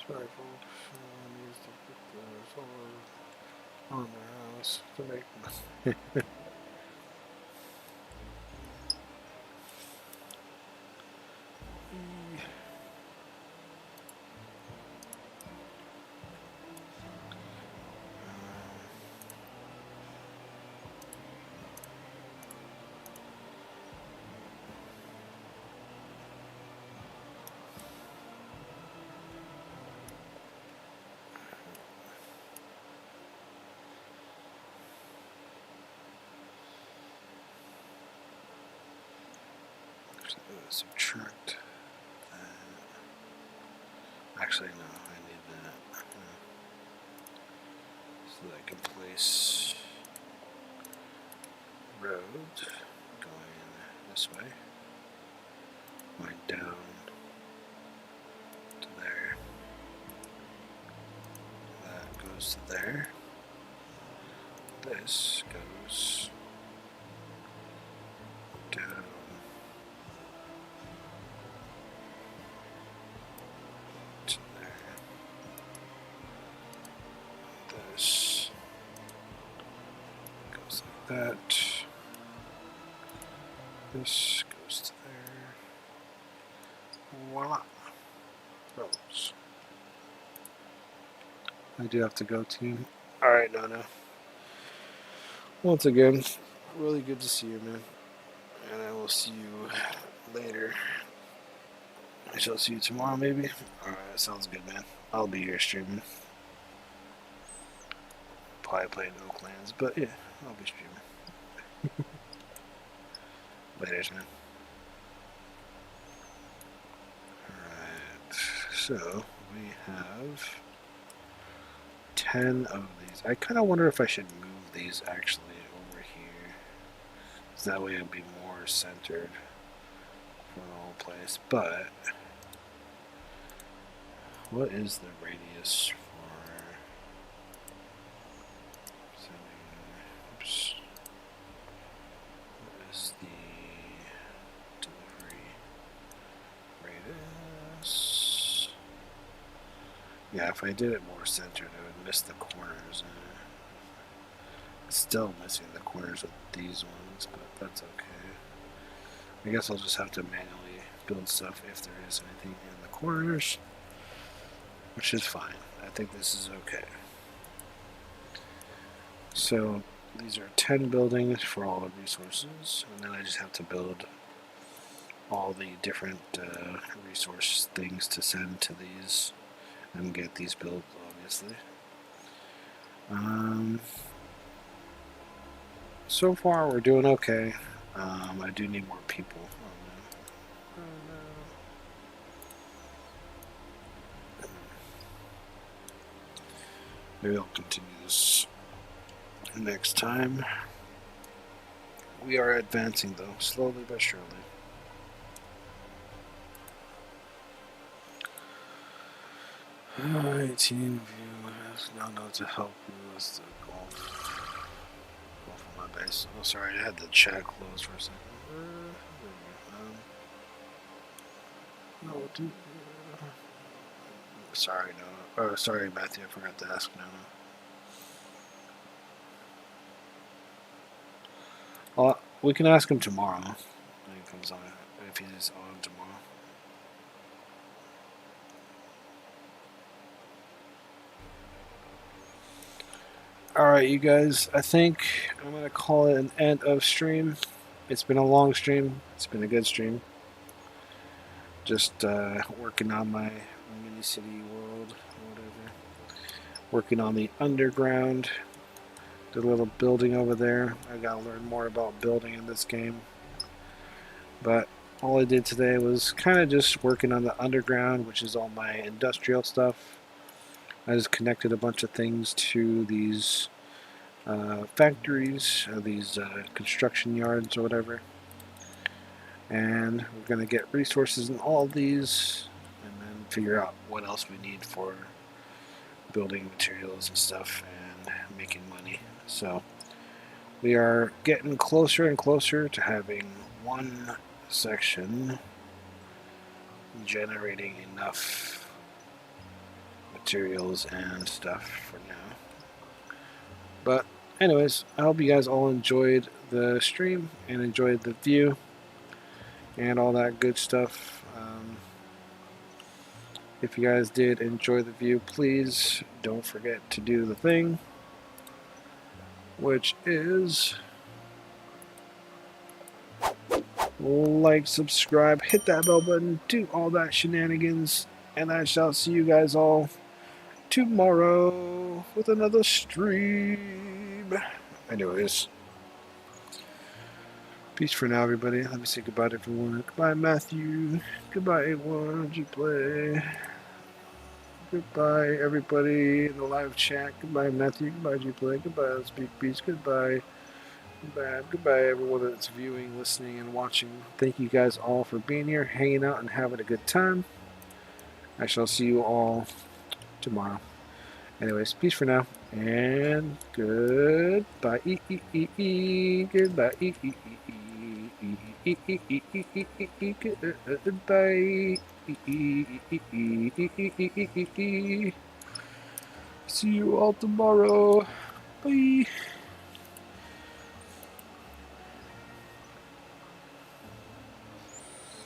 Sorry, folks. I need to put the solar on my house to make. Subtract that. Actually, no, I need that. So that I can place road going this way, going down to there. That goes to there. This goes down to there. This goes like that. This goes to there. Voila. Roads. I do have to go, team. Alright, Nana. Once again, really good to see you, man. And I will see you later. I shall see you tomorrow, maybe. Alright, sounds good, man. I'll be here streaming. probably playing Oaklands, but yeah, I'll be streaming. Laters, man. Alright, so we have 10 of these. I kind of wonder if I should move these actually over here. So that way it'll be more centered for the whole place. But what is the radius for sending? Oops. What is the delivery radius? Yeah, if I did it more centered, I would miss the corners. It's still missing the corners with these ones, but that's okay. I guess I'll just have to manually build stuff if there is anything in the corners, which is fine. I think this is okay. So these are 10 buildings for all the resources, and then I just have to build all the different resource things to send to these and get these built, obviously. So far we're doing okay. I do need more people. Oh no. Maybe I'll continue this next time. We are advancing though, slowly but surely. Alright, team view has now known to help you with the golf on my base. Oh, sorry, I had the chat closed for a second. No, dude. Sorry, no. Oh, sorry, Matthew. I forgot to ask. No. Well, we can ask him tomorrow when he comes on. If he's on tomorrow. Alright, you guys. I think I'm going to call it an end of stream. It's been a long stream. It's been a good stream. Just working on my mini city world or whatever. Working on the underground. Did a little building over there. I gotta learn more about building in this game. But all I did today was kind of just working on the underground, which is all my industrial stuff. I just connected a bunch of things to these factories, these construction yards or whatever. And we're going to get resources in all of these and then figure out what else we need for building materials and stuff and making money. So we are getting closer and closer to having one section generating enough materials and stuff for now. But anyways, I hope you guys all enjoyed the stream and enjoyed the view and all that good stuff. If you guys did enjoy the view, please don't forget to do the thing, which is like, subscribe, hit that bell button, do all that shenanigans, and I shall see you guys all tomorrow with another stream. Anyways, peace for now, everybody. Let me say goodbye to everyone. Goodbye, Matthew. Goodbye, A1. Gplay. Goodbye, everybody in the live chat. Goodbye, Matthew. Goodbye, Gplay. Goodbye, Speak Peace. Goodbye. Goodbye, everyone that's viewing, listening, and watching. Thank you guys all for being here, hanging out, and having a good time. I shall see you all tomorrow. Anyways, peace for now, and goodbye. Goodbye. Goodbye. See you all tomorrow. Bye.